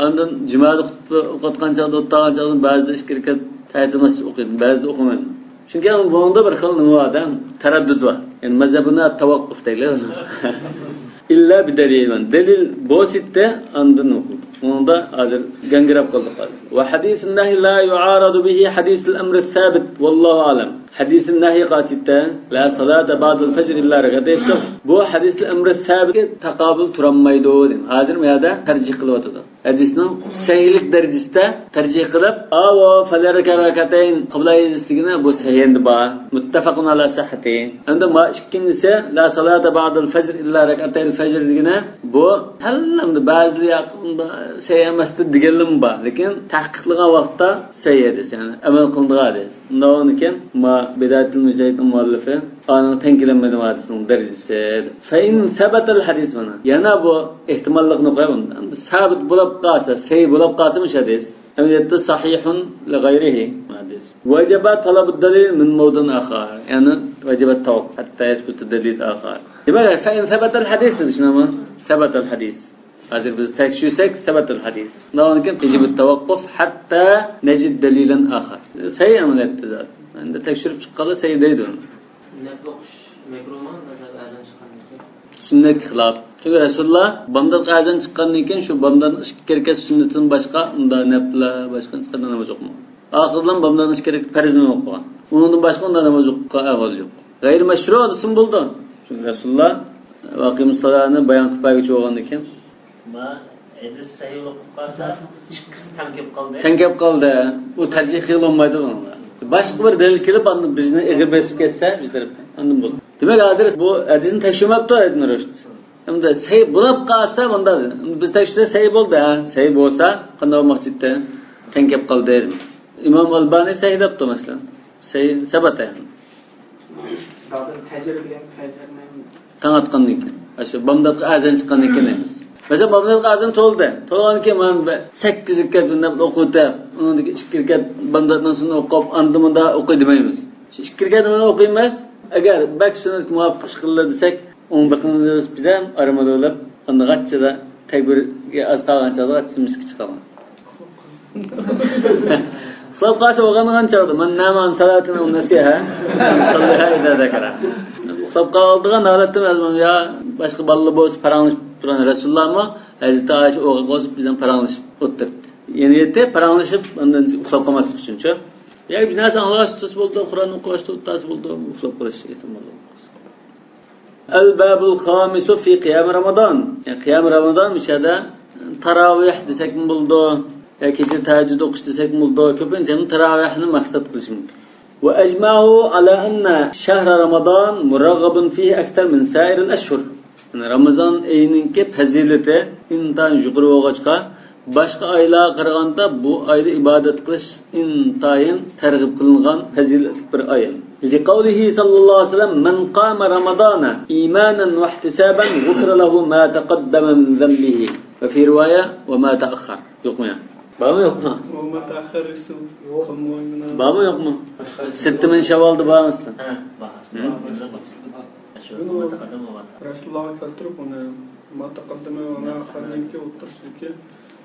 ondan jumada xutba o'qitgan chaqda o'tgan chaqda ba'zi ishkirga tayyorlamas o'qiydi, ba'zi o'qimaydi. Çünkü bunda bir xil nima adam taraddud var. Yani mazhabına tavakkuf deyler. İlla bir delil var. Delil bositte andın oku. Onu da hazır gangirab kaldık. Ve hadisin nahi la yu'aradu bihi hadisil emri sabit. Wallahu alem. Hadisin nahi qasitte la salata ba'dul fecr illa rak'atayn. Bu hadisil emri sabit taqabul turanmaydı o deyim. Hazır mı ya da tercih kılıvatıdır. Hadisinin sahihlik derecesinde tercih kılıp ava felerke rak'atayn qabla yezistigine bu sahihindi ba. Muttafaqun ala sahhati. Anda ma ikincisi la salata ba'dul fecr illa rak'atayn fecr digine bu hallamda bazı yaqında seyemesdi digelim ba. Lekin tahqiqlagan vaqtda seyediz yani amal qildiğadiz. Bundan ma bidatul müzeytin muallifi anın tenkilenmedim hadisinin derecesi. Fe in sebetel hadis bana. Yana bu ihtimallıqını koyalım. Sabit bulup qalsa, sey bulup qalsamış hadis. Emniyette sahihun li gayrihi hadis. Vecebe talab-ı delil min mevdun akhar. Yani vecebe tavakkuf hatta yesbutu delil akhar. Demek fe in sebetel hadis dedi şuna mı? Sebetel hadis. Hazır biz tekşürsek sebetel hadis. Nağınken yecib tavakkuf hatta necid delilen akhar. Sey amel etti zaten. Ben de tekşürüp çıkalı seydeydi onu. Sünnet okuş mekruman mesela azan çıkanlıkken. Sünnet xilaf. Çünkü Resulullah bamdan azan çıkandan keyin şu bamdan işkerke sünnetin başka unda nepla başka çıkan namaz okuma. Akıldan bamdan işkerke farzını okugan. Onun başka unda namaz okugan ahval yok. Gayri meşru adısın buldu. Çünkü Resulullah vakimus salahını bayan kıpayıcı olgandan keyin Ma edis sahih okup qalsa tankep qaldı. Tankep qaldı. Bu tercih qilolmaydi bunlar. Başka bir delil kelip andı bizni egib besip kesse bizler andım bu. Demek adir bu hadisin tekşirmepti Ibn Rushd. Hem de sahih bulap qalsa bunda biz tekşirse sahih bo'ldi ha. Sahih bo'lsa qanday masjidda tankep qaldı. İmam Albani sahih depti mesela. Sahih sabat yani. Bazı tecrübe faydalanmayı. Tanıtqandan keyin. Aşı bamda azan chiqqandan keyin emas. Mesela bamda azan to'ldi. To'lgan keyin men 8 rekat bundan o'qitib, undagi 2 rekat bamdan sonra o'qib, andimda o'qiy demaymiz. 2 rekat bilan o'qiymiz. Agar bak sunnat muvofiq ish qildi desak, 11 bilan aramada bo'lib, qandaqachida takbirga az qolgancha chimisga chiqaman. Xilaf qilsa o'qigan chog'da men naman salatini unnasiha, sallaha ida zakara. Xilaf qildigan holatda men ya boshqa balla bo'lsa paranglashib turan Rasululloh mu Hazreti Ayşe o'qib o'zib bizdan paranglashib o'tirdi. Yani yete paranglashib undan xilaf qilmaslik uchun-chi. Ya biz narsa Alloh tutus bo'ldi, Qur'onni o'qishda utas bo'ldi, xilaf qilish ehtimol bor. Al-babul khamisu fi qiyam Ramazon. Yani qiyam Ramazon mishada taravih desak bo'ldi. Ya kecha tahajjud o'qish desak bo'ldi. Ko'pincha taravihni maqsad qilish mumkin. Wa ajma'u ala anna shahr Ramazon muraghabun fihi akthar min sa'ir al-ashhur. Ramazon oyininki fazilati intan yuqori bo'lg'achqa boshqa oylarga qaraganda bu oyda ibodat qilish intayin targ'ib qilingan fazilatli bir oy. Liqawlihi sallallohu alayhi vasallam man qama ramadana imanan wa ihtisaban ghufira lahu ma taqaddama min dhanbihi. Ve fi riwaya ve ma ta'akhkhar. Yok mu ya? Var mı yok mu? O ma ta'akhkhar ise var mı yok mu? 6 min Şevval'da var mısın? Ha, var. Resulullah'a kaltırıp ona ma taqaddama ve ma akharninki otursunki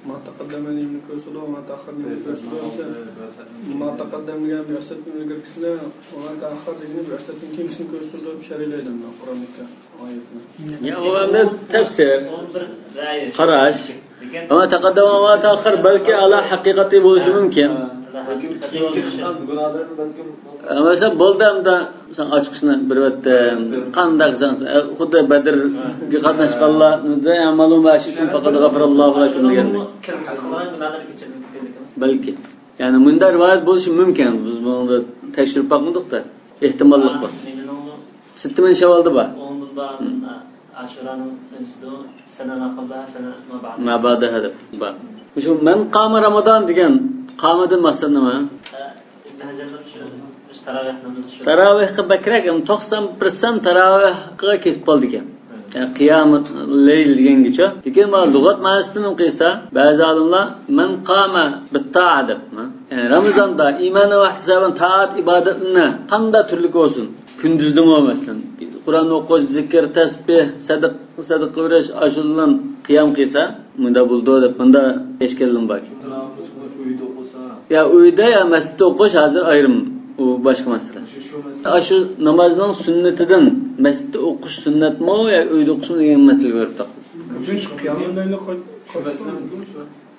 ما تقدم لي من كسله وما تأخر لي من كسله ما تقدم لي بأحسن من كسله وما تأخر لي بأحسن كيم من كسله بشري لي لنا القرآن الكريم. Ya o anda tefsir, qarash. Ama taqaddam ve ma ta'akhir belki ala haqiqati bo'lishi mumkin. Mesela bo'ldamda sen ochiqishni bir vatda qandaqsan xuddi Badrga qatnashganlarni ma'lum bo'lishi uchun faqat g'afirallohu lakum deganda. Belki. Yani bunda rivoyat bo'lishi mumkin. Biz buni tekshirib bakmadık-da. Ehtimollik bor. 7 Şaval'da bor. Aşuranın sene mabada hadaf. Bak. Şu men qama Ramazan degan qamadan maqsad nima? Taravihga bakrak 90% taravihga kesib qoldi ekan. Yani qiyomat layl degangacha. Lekin bu lug'at ma'nosini o'qisa, ba'zi olimlar men qama bitta'a deb. Yani Ramazonda iymon va hisoban taat ibodatini qanday turli bo'lsin. Kunduzda masalan Qur'on o'qish, zikr, tasbih, sadaqa berish, ashullan qiyam qilsa, bunda bo'ldi deb bunda tashkillan bor. Ya uyda ya masjidda o'qish hozir ayrim u boshqa masala. Shu namozning sunnatidan masjidda o'qish sunnatmi yo uyda o'qish degan masala ko'rib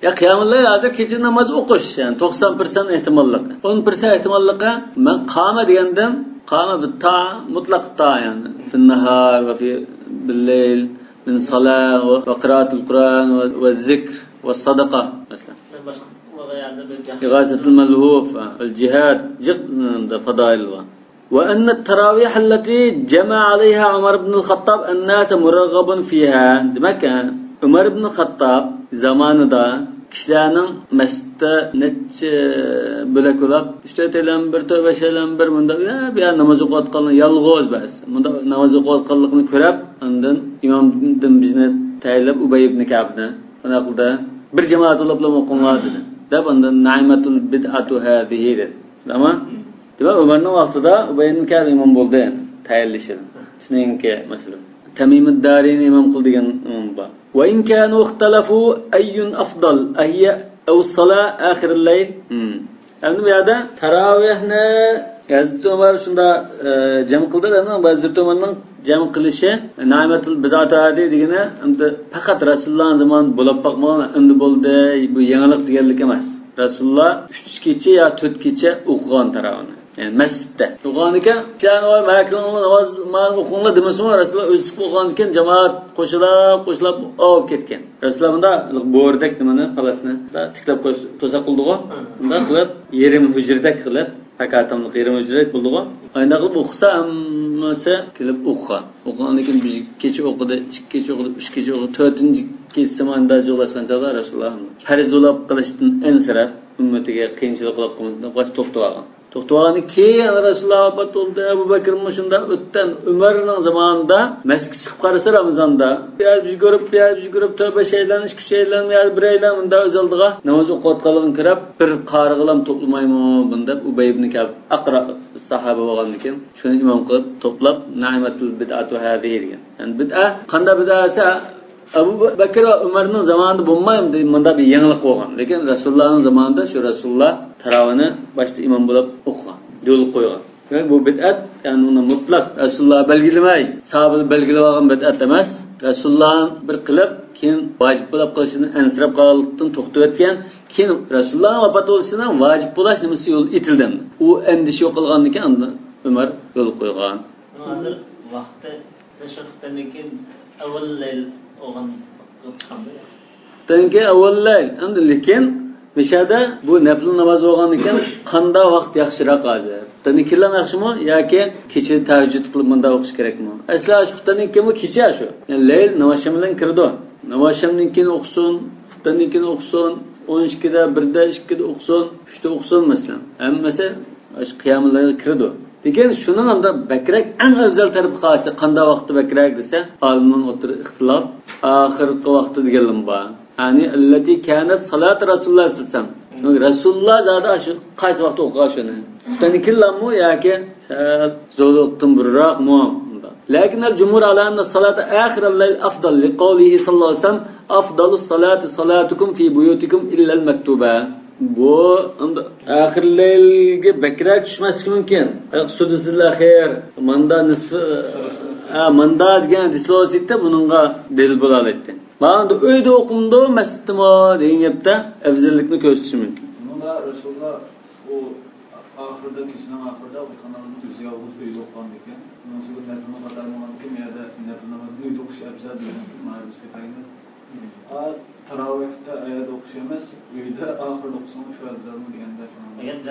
Ya qiyamullayl hozir kecha namoz o'qish, yani 90% ehtimollik. 10% ehtimollikqa men qama degandan قام بالطاعة مطلق الطاعة يعني في النهار وفي بالليل من صلاة وقراءة القرآن والذكر والصدقة مثلا إغاثة الملهوف الجهاد جد فضائل وأن التراويح التي جمع عليها عمر بن الخطاب الناس مرغب فيها دمكان عمر بن الخطاب زمان دا kişilerin mescitte neçe bölek olap, işte telen bir, tövbe şeylen bir, bunda bir namaz okuat kalın, yalğız bəs. Bunda namaz okuat kallıqını körep, ondan imamdan bizine təyilib, Ubay ibn Ka'b'ne, ona qılda, bir cemaat olaplam okunlar dedi. Dep ondan, naimatul bid'atu hâzihi dedi. Ama, demek Ömer'nin vaxtıda Ubay ibn Ka'b imam boldu yani, təyillişir. Sininki, mesela. Tamimud Darini imam kıl degen imam ba. وإن كانوا اختلفوا أي أفضل أهي أو الصلاة آخر الليل. Yani biyada taravihne Hazreti Ömer şunda cem kıldı ama Hazreti Ömer'nin cem kılışı naimetul bid'at hadi degene fakat Resulullah'ın zamanı bulab bakmagan endi bo'ldi bu yangilik deganlik emas. Rasulullah 3 kecha ya 4 kecha o'qigan taravihni. Yani mescitte. Okuğanıke, yani o meleklerin namaz okuğunla demesine Resulullah özü okuğanıken cemaat koşulap alıp ketken. Resulullah bunda boğurdek demeni falasını da tiklap tosa kıldığı. Bunda kılıp yerim hücredek kılıp hakatamlık yerim hücredek kıldığı. Aynı kılıp okusa ammasa kılıp okuğa. Okuğanıken bir keçi okudu, 2 keçi okudu, 3 keçi okudu, 4. keçi zamanında yollaşkan çağda Resulullah feriz olap kılıştın en serap ümmetiga kıyınçılık olap kılmıştın kaç toptu ağın. To'xtavani keyin Rasululloh vafot bo'ldi. Abu Bakr shunda o'tdan Umarning zamonida masjidga chiqib qarasa Ramazonda, piyoz yugurib tavba shaylarni, ichki shaylarni, bir aylan bunda o'zaldiga namoz o'qiyotganligini kirib, bir qariqlam to'plamaymi bunda Ubay ibn Ka'b aqra sahaba bo'lgan ekan. Shuni imom qilib to'plab naimatul bid'atu hadihi degan. Yani bid'a qanday bid'ata Abu Bakr va Umarning zamonida bo'lmaydi, bunda bir yangilik bo'lgan. Lekin Rasulullohning zamonida shu Rasululloh taravihni boshda imom bo'lib o'qigan, yo'l qo'ygan. Yani bu bid'at, yani uni mutlaq Rasululloh belgilamay, sahobalar belgilagan bid'at emas. Rasululloh bir qilib, keyin vojib bo'lib qilishini ansirab qolganlikdan to'xtab o'tgan, keyin Rasululloh vafot bo'lishidan vojib bo'lish nimasi yo'l etildi. U endish yo'q qilgandan keyin Umar yo'l qo'ygan. Hozir vaqti tashahhuddan keyin avval layl olgan qilib Tanki avvallay, endi lekin mishada bu nafl namoz bo'lgan ekan, qanday vaqt yaxshiroq hozir? Tanikilar yaxshimi yoki kecha tahajjud qilib bunda o'qish kerakmi? Asla shu tanikimi kecha shu. Yani layl namozim bilan kirdi. Namozimdan keyin o'qisin, xuftandan keyin o'qisin, 12da, 1da, 2da o'qisin, 3da o'qisin masalan. Hammasi shu qiyomul layl kirdi. Lekin shuning hamda bakrak eng afzal tarifi qolsa qanday vaqtda bakrak desa, olimning o'tir ixtilof oxirgi vaqtda deganlar bor. Yani allati kanat salat Rasululloh sallallohu alayhi vasallam. Rasululloh zada shu qaysi vaqtda o'qigan shuni. Tanikilarmi yoki zo'liqdan burroqmi? لكن الجمهور على أن الصلاة آخر الليل أفضل لقوله صلى الله عليه وسلم أفضل الصلاة صلاتكم في بيوتكم إلا المكتوبة. Bu ahir leylga bakrak tushmasligi mumkin. Sudusilla khair, manda nisfi manda degan hadislarda buningga dalil bo'la oladi. Mana uyda o'qimdi, masjidmi degan gapda afzallikni ko'rsatishi mumkin. Bunda Rasululloh o ahirda kishinin ahirda o'qanlarni o'ziga olib uyda o'qigan ekan. Bundan sonra nafl namozlarni kim yerda nafl namozni uyda o'qish afzal degan ma'nosga tayinladi. Taravihda ayet okuyamaz, uyda ahirda okusan şu afzalmi deganda.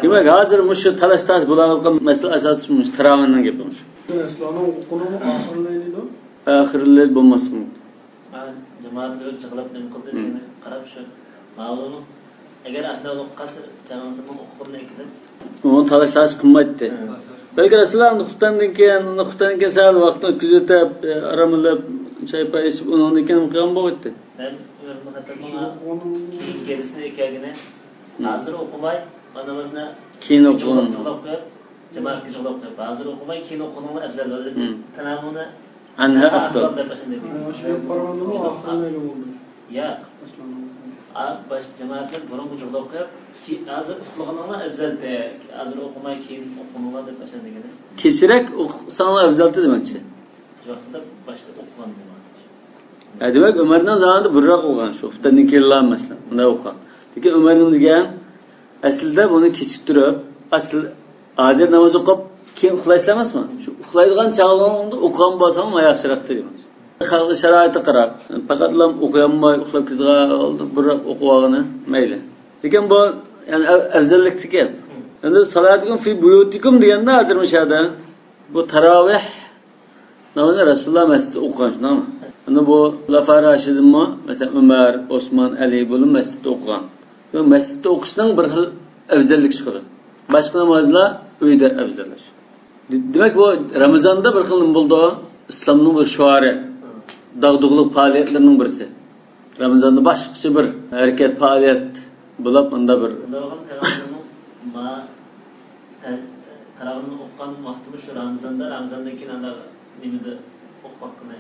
Demak, hozir mushu talash-tash bo'ladigan masala asosi mush taravihning gapimiz. Islomning o'qilimi ahir leyli. Ahir leyl bo'lmasa mumkin. Jamoatlar chiqilib nim qildi, qarab shu ma'lumni agar aslida o'qqasi, tanasini o'qirlar ekan. Uni talash-tash qilmaydi. Balki Rasululloh nuqtadan keyin sal vaqt o'tkazib, aramlab chaypa ichib undan keyin qilgan bo'ldi. Ben keyin gerisini ekagini hazır okumay namazına keyin o'qigan. Cemaatga javob qo'yib, hazır okumay keyin o'qigani afzal bo'ladi. Tanamuni Anha afdal. Ya. Baş cemaatlar burunga javob qo'yib, hazır uxlagani afzal de, hazır okumay keyin o'qigani deb başa degani. Kechrak o'qisang afzal demakchi. Vaqtida boshda o'qigan demak. Demek Ömer'den zamanında burrak olgan şu. Fıtanın kirlan mesela. Bunda okan. Peki Ömer'in degan aslında bunu kechiktirib, asıl adet namazı okup kim uxlaysamas mı? Şu uxlaydigan çağında okugan bo'lsam yaxshiroq deymiz. Xalqi sharoiti qarab, faqatlam o'qiyolmay uxlab ketgan oldi, burrak o'qigani mayli. Lekin bu yani afzallik ekan. Endi salatukum fi buyutikum deganda hozirmishada bu tarovih namazı Rasululloh masjidida o'qigan shunami? Ana bu Xulafo Rashidinmi, mesela Ömer, Osman, Ali bo'lib masjidda o'qigan. Bu masjidda o'qishning bir xil afzallik chiqadi. Boshqa namozlar uyda afzallash. Demak bu Ramazonda bir xil bo'ldi, islomning bir shuari, dag'dug'lik faoliyatlarining birisi. Ramazonda boshqacha bir harakat faoliyat bo'lib, unda bir taravihni o'qigan vaqtida shu Ramazondan keyin nimada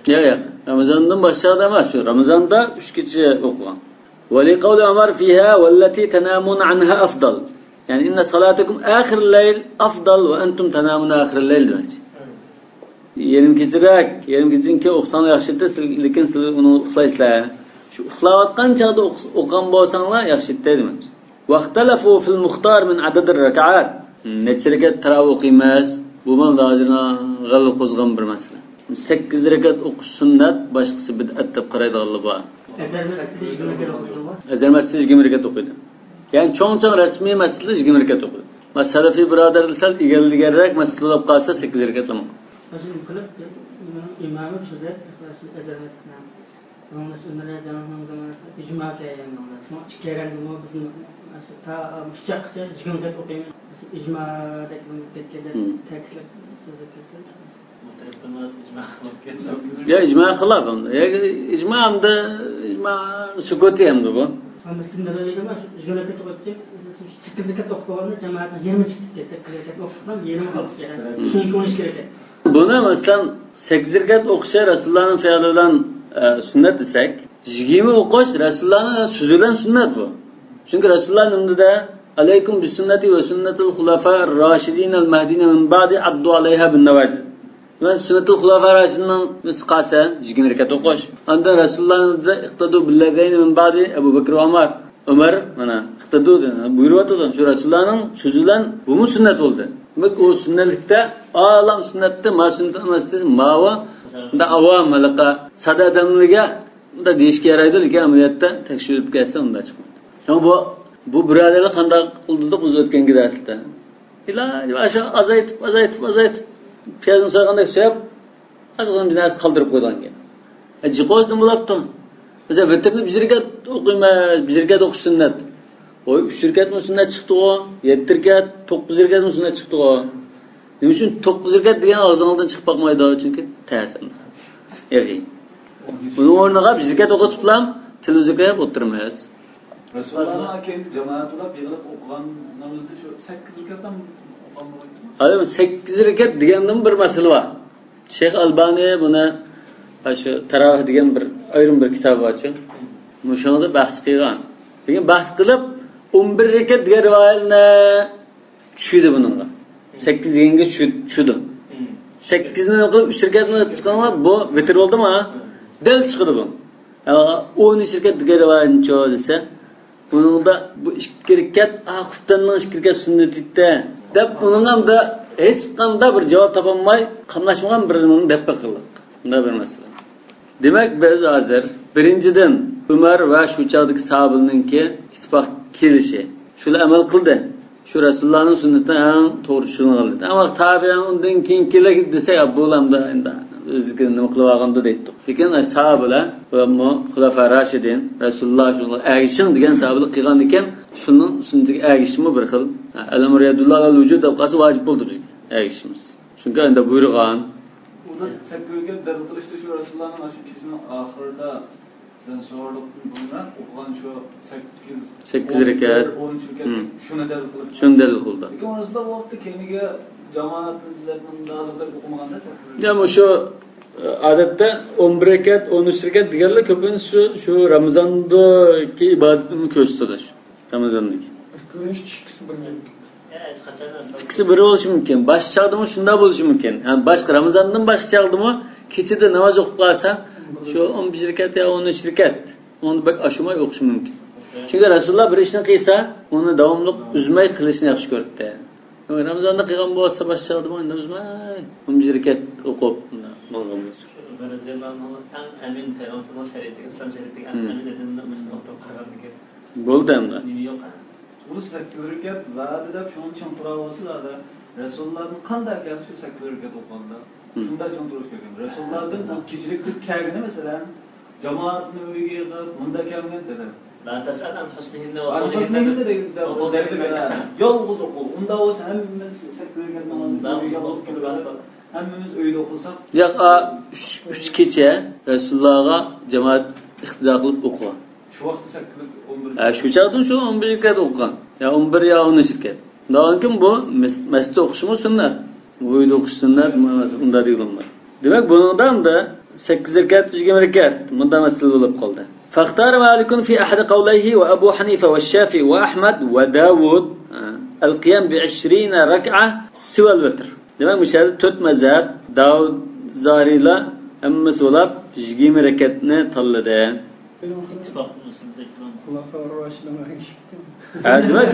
Ya, Ramazan'dan başladı ama şu Ramazan'da 3 gece okuyan. Ve li kavli Ömer fiha velleti tenamun anha afdal. Yani inne salatukum ahir leyl afdal ve entum tenamun ahir leyl demek. Yerim gecezinki okusan yaxşıdır, lekin siz onu uxlaysizlar. Şu uxlayotgan chaqda o'qigan bo'lsanglar yaxşıdır demek. Vaqtalafu fil muxtar min adadir rak'at. Necha rakat taravih o'qiymiz? Bu mavzuna g'alib qo'zg'an bir masala. 8 rakat o'qish sunnat, boshqasi bid'at deb qaraydiganlar bor. Azalmatsiz 20 rakat o'qiydi. Yani cho'ng-cho'ng rasmiy masjidda 20 rakat o'qiydi. Masalafi birodarlar sal egalligarak masjid bo'lib qolsa 8 rakat o'qiydi. Masjid qilib imomni tushirdi, azalmatsizdan. Onun sünneler zamanında icma kayyanlar. Son çıkaran bu bizim ta bıçakça çıkınca okuyun. İcma'da ketkede teklif Ya icma kılabım. Ya icma'mda icma sükuti hem de bu. Ama sünneler öyle ama jölete tokatacak. Çıktıkta okuyanlar cemaatine 20 çıktıkta teklif okudan 20 alıp gelir. Çünkü 13 gerek. Buna mesela 8 rekat okuşa Resulullah'ın fealiyle sünnet desek, 20 okuş Resulullah'ın sözüyle sünnet bu. Çünkü Resulullah'ın önünde Aleyküm bi sünneti ve sünnetul hulafâ râşidînel mehdîne min ba'di addu aleyha bin nevâcid. Ben sünnetul hulafâ râşidîn'in miskâse 20 rekat okuş. Anda Resulullah'ın önünde iktidû billezeyni min ba'di Ebu Bekir ve Ömer mana iktidû buyuruyordu. Şu Resulullah'ın sözüyle bu mu sünnet oldu? Demek o sünnetlikte alam sünnette ma sünnet emasdi mawa da avam malaka sada adamlarga da deyishga yaraydi lekin amaliyotda tekshirib kelsa unda chiqmaydi. Ama bu birodarlar qanday qildi biz o'tgan darsda. Iloji o'sha azaytib piyazini so'ygandek so'yib azg'in binas qoldirib qo'ygan ekan. Jiqosni bo'libdi. Biz bitirib bizirkat o'qiymiz, bizirkat o'qish sunnat. Oy 3 rekat sünnet çıktı o, 7 rekat, 9 rekat sünnet çıktı o. Nima uchun 9 rekat degan og'zingizdan chiqib qolmaydi chunki ta'sir. Yo'q. Buni o'rniga 1 rekat o'qitiblam, televizorga ham o'tirmaymiz. Rasulullohning kendi jamoatlar yig'ilib o'qigan namozda shu 8 rekatdan o'qigan. Hali 8 rekat degandan bir masala bor. Şeyh Albani buna şu Taravih degan bir ayrim bir kitob ochib, shunda bahs qilgan. Lekin bahs qilib 11 rakat degan rivoyatni tushidi buningga. 8 deganga tushidi. 8 ni qilib 3 rakatni chiqqanlar bu vitr bo'ldimi? Dal chiqdi bu. 10 rakat degan rivoyatni cho'zsa, buningda bu 2 rakat Xuftanning 2 rakat sunnatida deb buning hamda hech qanday bir javob topolmay qamlashmagan birini deb qildi. Bunda bir masala. Demak biz hozir birinchidan Umar va shu chaqdagi sahobalarningki ittifoq kelishi, shular amal qildi. Shu Rasulullohning sunnatidan eng to'g'ri shuni qildi. Ammo tabi'in undan keyin keladi desa, bu hamda endi o'ziga nima qilib olganda deydi. Lekin sahobalar va xulafa rashidin Rasululloh shuni agishing degan sahobalar qilgan ekan, shuning sunnatiga agishmi bir xil. Al-amr yadulloh al-vujud deb qasi vojib bo'ldi bizga agishimiz. Chunki endi buyurgan Burada sektörge dərd qilishdi shu Rasulullohning ana shu kishining oxirida sen so'rib bundan o'qigan shu 8 rakat 10 rakat shuni dərd qilib. shuni dalil qildi. Lekin orasida vaqtda keyingi jamoat tizimini hozirda o'qimaganda Ya shu odatda 11 rakat 13 rakat deganlar ko'pincha shu Ramazondagi ibodatni ko'rsatadi shu. Ramazondagi. İkisi biri bo'lishi mumkin. Bosh chaqdimi shunda bo'lishi mumkin. Yani boshqa Ramazondan boshqa chaqdimi kechida namoz o'qib qolsa, shu 11 rakat yo 13 rakat uni bak ashumay o'qishi mumkin. Chunki Rasululloh bir ishni qilsa, uni davomli uzmay qilishni yaxshi ko'rdi. Ramazonda qilgan bo'lsa bosh chaqdimi endi uzmay 11 rakat o'qib bo'lgan bo'lsa. Bo'ldi endi. Bu sektörüket vadide şunun için pravası da Resulullah'ın kandak yazı şu sektörüket okanda. Şunda için duruş görüyorum. Resulullah'ın bu kişiliklik kâgini mesela cemaatini üyeye kadar bunda kâgini dedi. La tes'alen husnihinne ve Husnihinne de o derdi böyle. Yol buz okul. Onda o hemimiz sektörüket hemimiz öyle okulsak. Ya 3 kecha Resulullah'a cemaat ihtida qilib o'qigan. Şu vakti sektörlük 11. Şu çağda şu 11 rakat o'qigan. Ya 11 ya 13 rakat. Daha kim bu masjidda o'qishmi sunnat? Bu uyda o'qish sunnat, unda deyilmaydi. Demak, bundan da 8 rakat, 20 rakat bunda masala bo'lib qoldi. Faqtar Malikun fi ahad qawlihi wa Abu Hanifa wa Shafi wa Ahmad wa Dawud al-qiyam bi 20 rak'a siwa al-witr. Demak, bu şahid 4 mazhab Davud Zahiriylar hammasi bo'lib 20 rakatni tanladi. Demek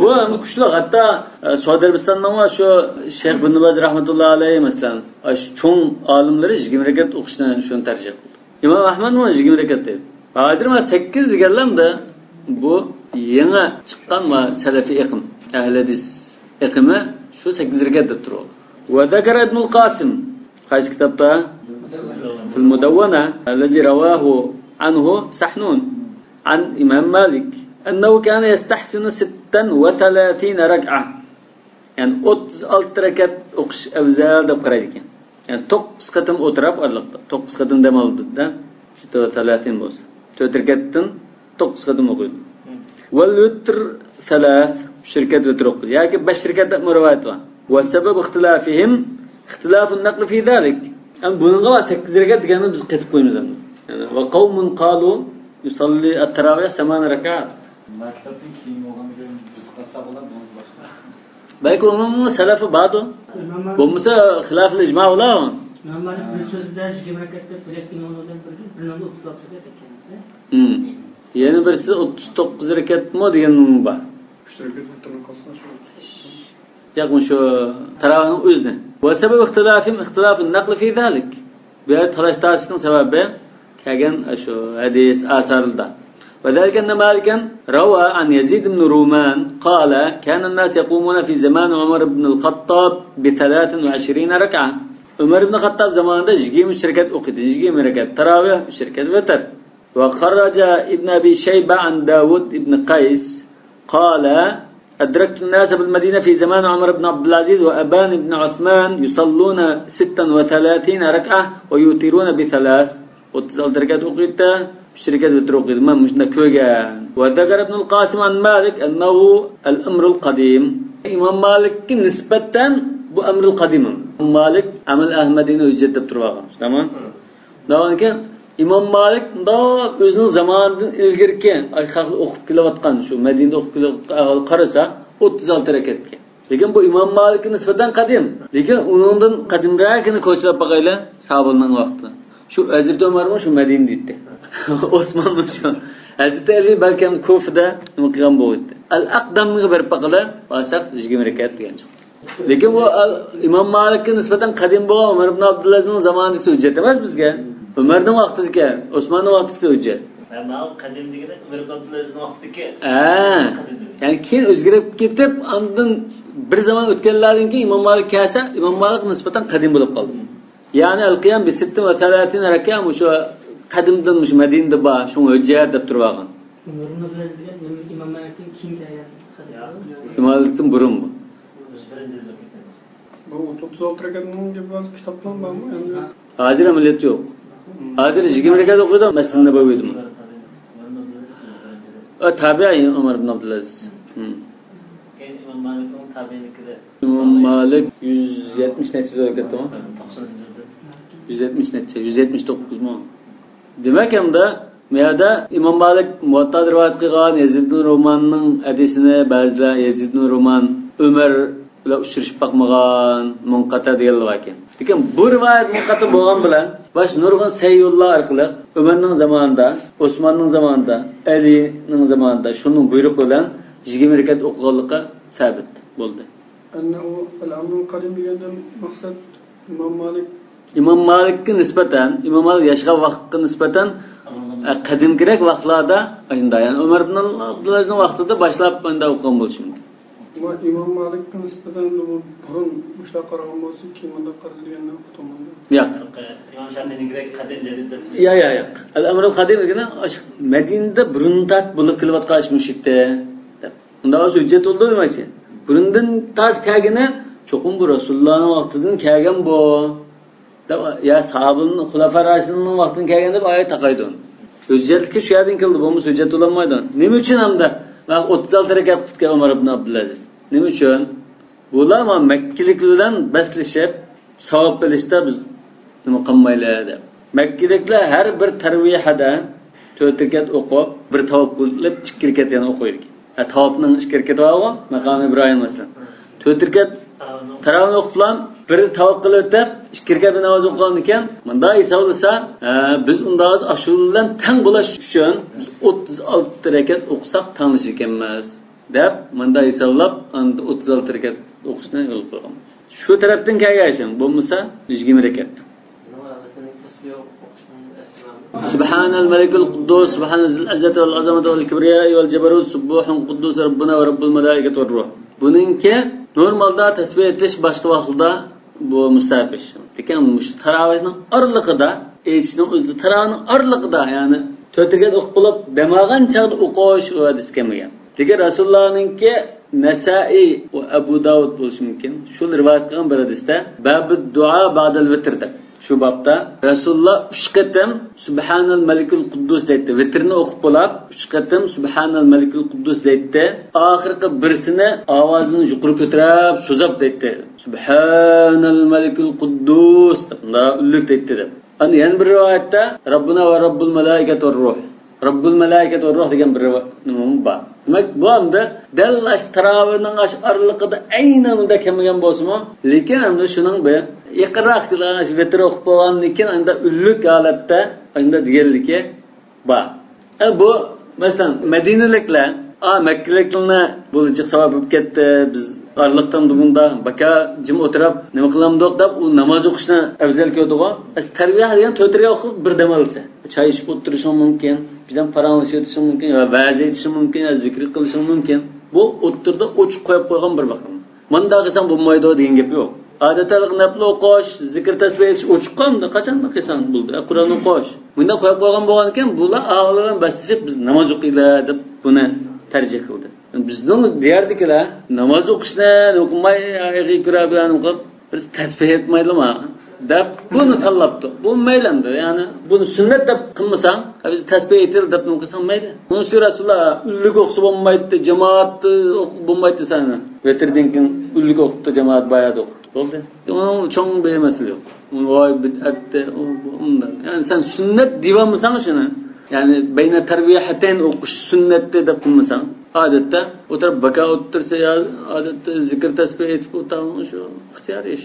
bu hem kuşlar hatta Suudi Arabistan'da şu Şeyh bin Baz rahmetullahi aleyhi mesela çoğun alimleri 20 rekat okuştan şunu tercih kıldı. İmam Ahmed mi 20 rekat dedi. Hadir mi 8 digerler de bu yeni çıkan mı Selefi ikim, Ehl-i Hadis ikimi şu 8 rekat de duruyor. Ve zekere İbnül Qasim kaç kitapta? Fil Mudavvana الذي رواه عنه سحنون عن إمام مالك أنه كان يستحسن 36 ركعة يعني 36 ركعة أقش أفزال دب قريك يعني توقس ختم أطراف أرلقة توقس ختم دم أولددا 36 بوس 4 ركعتن توقس ختم أقول والوتر 3 شركة وتر أقول يعني 5 شركات مرواتها والسبب اختلافهم اختلاف النقل في ذلك أم بنقوا 8 ركعات كانوا بس كتب قيمة يعني وقوم قالوا يصلي التراويح 8 ركعات. Mektep'in kim olan bir biz kasak olan bunu başlar. Belki onun selefi bağdı. Bu mesela hilaf-ı icma ola mı? Normalde bir sözde 20 rekatta bilekin onundan bir namazı 36 rekat ekeniz. Yeni birisi 39 rekat mı diyenin var? 3 rekat bitirmek olsa şu. Yakın şu taravihin özne. Ve sebep ihtilafın nakli fi zalik. Bir talaştaşının sebebi كأن أشو حديث آثار الدا وذلك أن مالكا روى عن يزيد بن رومان قال كان الناس يقومون في زمان عمر بن الخطاب ب23 ركعة عمر بن الخطاب زمان ده جيم شركة أقيد جيم ركعة تراويح شركة وتر وخرج ابن أبي شيبة عن داود بن قيس قال أدركت الناس بالمدينة في زمان عمر بن عبد العزيز وأبان بن عثمان يصلون 36 ركعة ويوترون ب3 36 ركعة أقيدة 3 ركعة وتر أقيدة ما مشنا كوجان وذكر ابن القاسم عن مالك أنه الأمر القديم إمام مالك نسبة بأمر القديم Malik Amil Ahmedini hüccet deb turgan. Tamam? Davran ki İmam Malik da özünün zamanından ilgirki xalq o'qib kelayotgan shu Madinada o'qib kelayotgan qarasa 36 rakatga. Lekin bu İmam Malik'e nisbeten kadim. Lekin onundan kadimroqini ko'chirib baqaylar sahobaning vaqti. Şu Hazreti Ömer mi şu Medine'de gitti. Osman mı şu? Hazreti Ali belki Kufa'da mukam boyutu. Al-Aqdam'ı berip baqalar basak 20 rakat degan. Lekin bu İmam Malik'e nisbeten kadim bo'lgan Umar ibn Abdulazizning zamonidagi hujjat emas bizga. Umarning vaqtidagi, Osmonning vaqtidagi hujjat. Ama kadim degani Umar ibn Abdulazizning vaqtidagi. Yani keyin o'zgarib ketib, ondan bir zaman o'tganlardan keyin İmam Malik kelsa, İmam Malik nisbatan kadim bo'lib qoldi. Yani al-qiyam bi 6 va 30 rakam shu qadimdan shu Madinada bor, shu hujjat deb turgan. Umar ibn Abdulaziz degan İmam Malik'in kim kelgan? İmam Malik'in burun bu. Bu 36 rakatning deb yozib kitoblar bormi? Endi Adil ameliyat yok. Adil 20 rakat o'qiydi, Masjid Nabaviyda. Tabi'in Umar ibn Abdulaziz. İmam Malik'in tabiinikide. İmam Malik 170 neçe rakat tamam? 170 neçe, 179 mu? Demek hem de meyada İmam Malik Muvatta rivayet qilgan Yazid ibn Rumanning hadisini ba'zilar Yazid ibn Ruman Ömer bilan uchrashib baqmagan munqata degan ekan. Lekin bu rivayet munqata bo'lgan bilan baş nurg'un sayyullar orqali Ömerning zamonida, Osmonning zamonida, Alining zamonida shuning buyruq bilan 20 rakat o'qiganligi sabit bo'ldi. Annahu al-amrul qadim degandan maqsad İmam Malik'e nispeten, İmam Malik yaşagan vaqtga nispeten qadimkiroq vaqtlarda ayında yani Ömer ibn Abdulazizning vaqtida boshlab bunda o'qigan bo'lishi mumkin. İmam Malik'e nispeten bu burun müşla qaragan bo'lsa, kimda qarilgandan o'qitmadi. Yo'q. İmam Şafii'ninki qadim jadid deb. Yo'q. Al-amrul qadim degani Madinada burundat bo'lib kelayotgan mushikda. Unda o'z hujjat oldu demasi. Burundan tat kelgani cho'qim bu Rasulullohning vaqtidan kelgan bu. Ya sahabının Xulafa Raşidinning vaqtidan kelgan deb oyat taqaydi. Hujjatga shu yerdan keldi, bu hujjat bo'lmaydi. Nima uchun hamda 36 rakat qilgan Umar ibn Abdulaziz? Nima uchun? Bular Makkilik bilan baslashib, savob bilishda biz nima qilmaylar deb. Makkiliklar har bir tarvihada 4 rakat o'qib, bir tavakkul qilib 2 rakat yana o'qiydi. Tavobning 2 rakati bo'lgan, maqam Ibrohim masalan. 4 rakat taravih o'qib bir tavakkul o'tib 2 rakat namoz o'qigan ekan, bunda hisoblasa, biz unda ashul bilan teng bo'lish uchun 36 rakat o'qisak tanglish ekanmiz deb bunda hisoblab 36 rakat o'qishni yo'l qo'ygan. Shu tarafdan kelgan bo'lmasa 20 rakat. سبحان الملك القدوس سبحان ذي العزة والعظمة والكبرياء والجبروت سبوح قدوس ربنا ورب الملائكة والروح. Bununki normalda tasbih etilish boshqa vaqtda bu mustahab ish. Lekin taravihning oralig'ida, aytishning o'zida taravihning oralig'ida, ya'ni 4 rakat o'qib bo'lib demagan chaqda o'qish va hadis kelmagan. Lekin Rasulullohninki Nasa'i va Abu Davud bo'lishi mumkin. Shu rivoyat qilgan bir hadisda babud duo ba'dal vitrda. Şu babda Rasulullah 3 qatim Subhanal Malikul Quddus deydi. Vitrni o'qib bo'lib 3 qatim Subhanal Malikul Quddus deydi. Oxirgi birsini ovozini yuqori ko'tarib so'zab deydi. Subhanal Malikul Quddus da ullik deydi. Ana yana bir rivoyatda Rabbuna va Rabbul Malaikati var ruh. Rabbul Malaikati var ruh degan bir nima bor. Demak, bu hamda dallash taravihning ash'arligida aynan unda kelmagan bo'lsa-mu, lekin hamda shuning bir yaqinroq qilgan vitr o'qib bo'lgandan keyin unda ullik holatda unda deganligi bor. Bu masalan Madinaliklar, Makkaliklarni bo'licha sabab bo'lib ketdi. Biz arliqdan bunda baka jim o'tirib nima qilamdik deb u namoz o'qishni afzal ko'rdi-ku. Tarbiya degan 4 rakat o'qib bir dam olsa, choy ichib o'tirishi mumkin, birdan paranglashirishi mumkin, va va'z aytishi mumkin, zikr qilishi mumkin. Bu o'tirda o'chib qo'yib qo'ygan bir vaqt. Munda qilsam bo'lmaydi degan gap yo'q. Odatda nafl o'qish, zikr tasbih etish o'chiqqanda qachon qilsan bo'ldi? Qur'on o'qish. Bunda qo'yib qo'ygan bo'lgan ekan, bular og'lagan basishib biz namoz o'qiylar deb buni tarjih qildi. Bizning deyardikilar namoz o'qishni o'qimay, ayog'i kira bilan o'qib, biz tasbih etmaydimi? deb buni tanlabdi. Bu maylamdi. Ya'ni buni sunnat deb qilmasam, biz tasbih etir deb qilsam mayli. Buni Rasululloh ullik o'qsa bo'lmaydi, jamoat bo'lmaydi sana. Vetirden keyin uluk o'qitdi, jamoat bayat o'qitdi. Bo'ldi. Onun çoğun bir mesele yok. Vay bid'atte ondan. Yani sen sünnet divanmısan şunu? Yani beyne terbiyehaten okuş sünnette de bulmasan. Adette o taraf baka otursa ya adette zikir tesbih etip oturmuş o ihtiyar iş.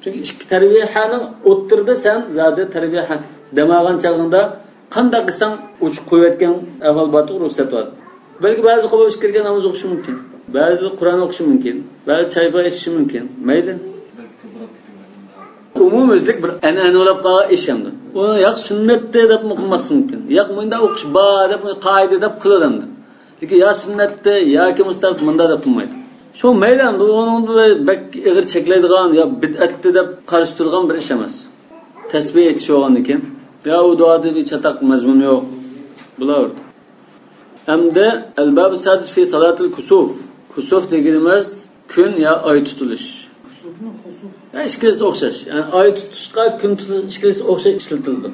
Çünkü terbiyehanın oturda sen zaten terbiyehan demağın çağında qanday qilsang uch qo'yayotgan avval batı ruxsat var. Belki bazı qo'yib kirgan namoz o'qishi mumkin. Bazı Qur'on o'qishi mumkin. Bazı çayba ichishi mumkin. Mayli. Umumizlik bir an'analar qolgan ish hamda. Uni yoq sunnatda deb o'qimaslik mumkin. Yoq bunda o'qish bor deb qoida deb qiladimdi. Lekin ya sunnatda yoki mustahab bunda deb qilmaydi. Shu mayli hamda uni bak ig'ir cheklaydigan yo bid'atda deb qarshi turgan bir ish emas. Tasbih etish bo'lgandan keyin ya u duoda bir çatak mazmun yok. Bular. Hamda al-bab sadis fi salatul kusuf. Kusuf deganimiz kun ya oy tutilish. Ya ishkilisi o'xshash. Yani oy tutishga kun tutilish ishkilisi o'xshash ishlatildi.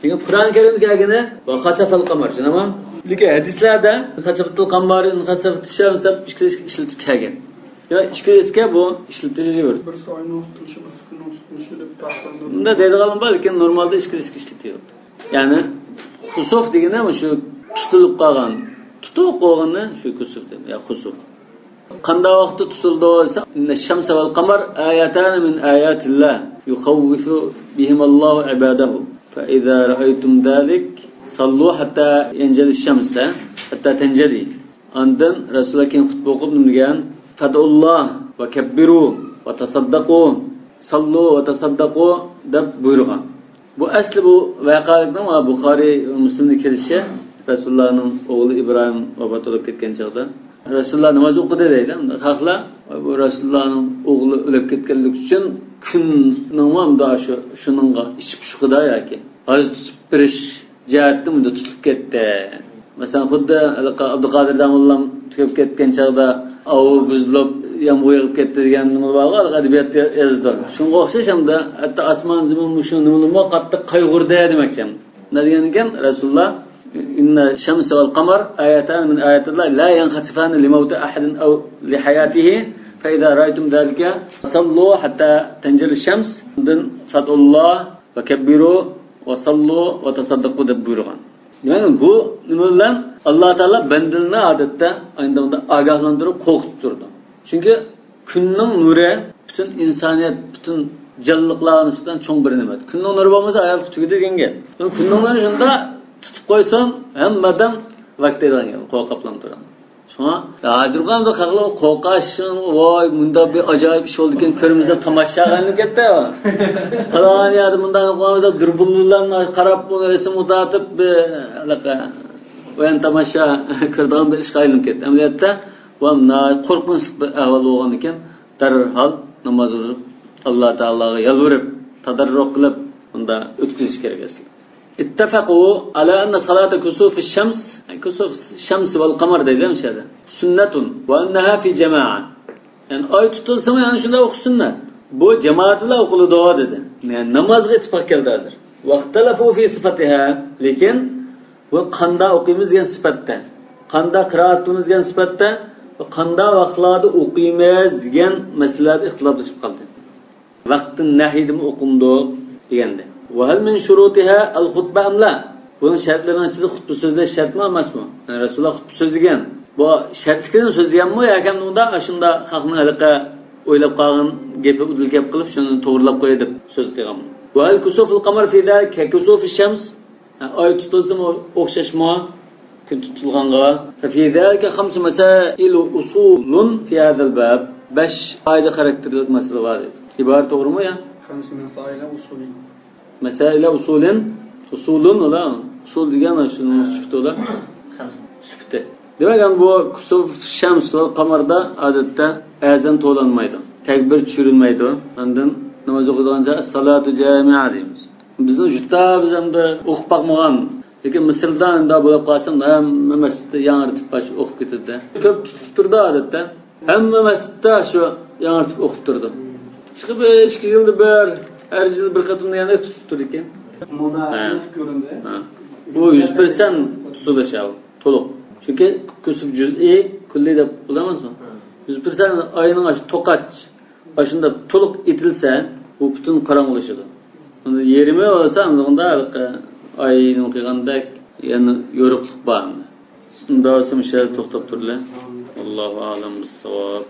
Lekin Qur'on Karimda kelgani va khasafal qamar, nima? Lekin hadislarda khasafatul qamar, khasafatul shams deb ishkilisi ishlatib kelgan. Ya ishkilisga bu ishlatilaverdi. Bir so'yni tutilishi, bir kunni tutilishi deb ta'kidlandi. Bunda deydigan bor, lekin normalda ishkilisi ishlatiyor. Yani kusuf degani shu tutilib qolgan, tutib qo'ygani shu kusuf deb, ya kusuf. Qanday vaqtda tutildi bo'lsa, inna-shamsa val qamar ayatan min ayatillah yukhawwifu bihimallohu ibadahu. Fa idza ra'aytum zalik sallu hatta yanjali-shamsa hatta tanjali. Ondan Rasululloh keyin xutba o'qib degan Fadullah va kabbiru va tasaddaqu sallu va tasaddaqu deb buyurgan. Bu asli bu voqealikdan va Buxoriy va Muslimda kelishi Rasulullohning o'g'li Ibrohim vafot bo'lib ketgan chaqda Rasululloh namoz o'qidi deydi. Haqla bu Rasulullohning o'g'li o'lib ketganlik uchun kunning hamda shuningga ishib shuqida yoki hozir tutib berish jihatdan unda tutib ketdi. Masalan, xuddi Abduqodir Damullam tutib ketgan chaqda avu buzlab yomg'ir ketdi degan nima bor, adabiyotda yozdi. Shunga o'xshash hamda hatto osmon zamin shu nima qattiq qayg'urdi demoqchi. Nima degan ekan Rasululloh inna shamsa wal qamar ayatan min ayatillah la yankhasifan li mawti ahadin aw li hayatihi fa idza ra'aytum dhalika sallu hatta tanjil ash-shams dan fadullah va kabbiru va sallu va tasaddaqu deb buyurgan. Yani bu nima bilan Alloh taolo bandani odatda ayndanda ogohlantirib qo'rqitib turdi. Chunki kunning nuri butun insoniyat, butun jonliqlarning ustidan cho'ng bir nima. Kunning nuri bo'lmasa hayot tugadi deganga. Kunning nuri shunda tutib qo'ysam hammadan vaqtida qo'rqaplam turadi. Shuna hozirgi hamda qaqli qo'rqashin, voy bunda bir ajoyib ish bo'ldi ekan, ko'rimizda tomosha qilib ketdi. Qur'on yadi bundan qo'yda durbullarni qarab buni resim utatib alaqa o'yin tomosha ko'rdigan bir ish qilib ketdi. Amaliyotda bu qo'rqinchli bir ahvol bo'lgan ekan, darhol namoz o'qib Alloh taologa yalvarib, tadarruq qilib bunda o'tkazish kerak ekan. اتفقوا على أن صلاة كسوف الشمس كسوف الشمس والقمر ديلهم شهادة سنة وأنها في جماعة يعني أي تطلسم يعني شنو وقت سنة بو جماعة لا وقل دعاء ده يعني نماز اتفاق كردادر واختلفوا في صفتها لكن وقندا أقيمز جن صفتها قندا قراءتونز جن صفتها وقندا وقلاد أقيمز جن مسألة اختلاف بسبقته وقت النهي دم أقومدو يعني وهل من شروطها الخطبة أم لا؟ Bunun şartlarından içinde hutbe sözde şart mı olmaz mı? Yani Resulullah hutbe söz degen. Bu şartlıkların söz degen mi? Ya hem de aşında halkın alaka oylap kalan gepi udul gep kılıp şunu doğrulap koyup söz degen mi? وهل كسوف القمر في ذلك ككسوف الشمس؟ Ay tutulsa mı okşaş mı? Gün tutulğanğa. ففي ذلك خمس مسائل أصول في هذا الباب. 5 ayda karakterlik mesele var. İbaret doğru mu ya? خمس مسائل أصولي. Mesela usulun ola, usul degen şunun sıfatı ola. Sıfatı. Demek yani bu kusuf şems ve kamarda adette ezan to'lanmaydi. Tekbir çürülmeydi. Ondan namaz okuduğunca salatu cami'a deymiz. Bizning juda biz hamda o'qib bakmagan. Lekin Misrdan da bo'lib qolsam, hamma masjidda yangritib baş o'qib ketdi. Ko'p tutib turdi odatda. Hamma masjidda shu yangritib o'qib turdi. Chiqib 2 yilda bir her yıl bir katında yana tutup durur iken. Monarşif göründü. Bu 100% tutulur şahı. Toluk. Çünkü küsüp cüz'i külli de bulamaz mı? 100% ayının aşı tokaç aşında toluk itilse bu bütün karanlılaşıdı. Onu yerime olsa onda ayının kıyğandek yani yorukluk var mı? Daha sonra toktap durlar. Allahu alem bis-savab.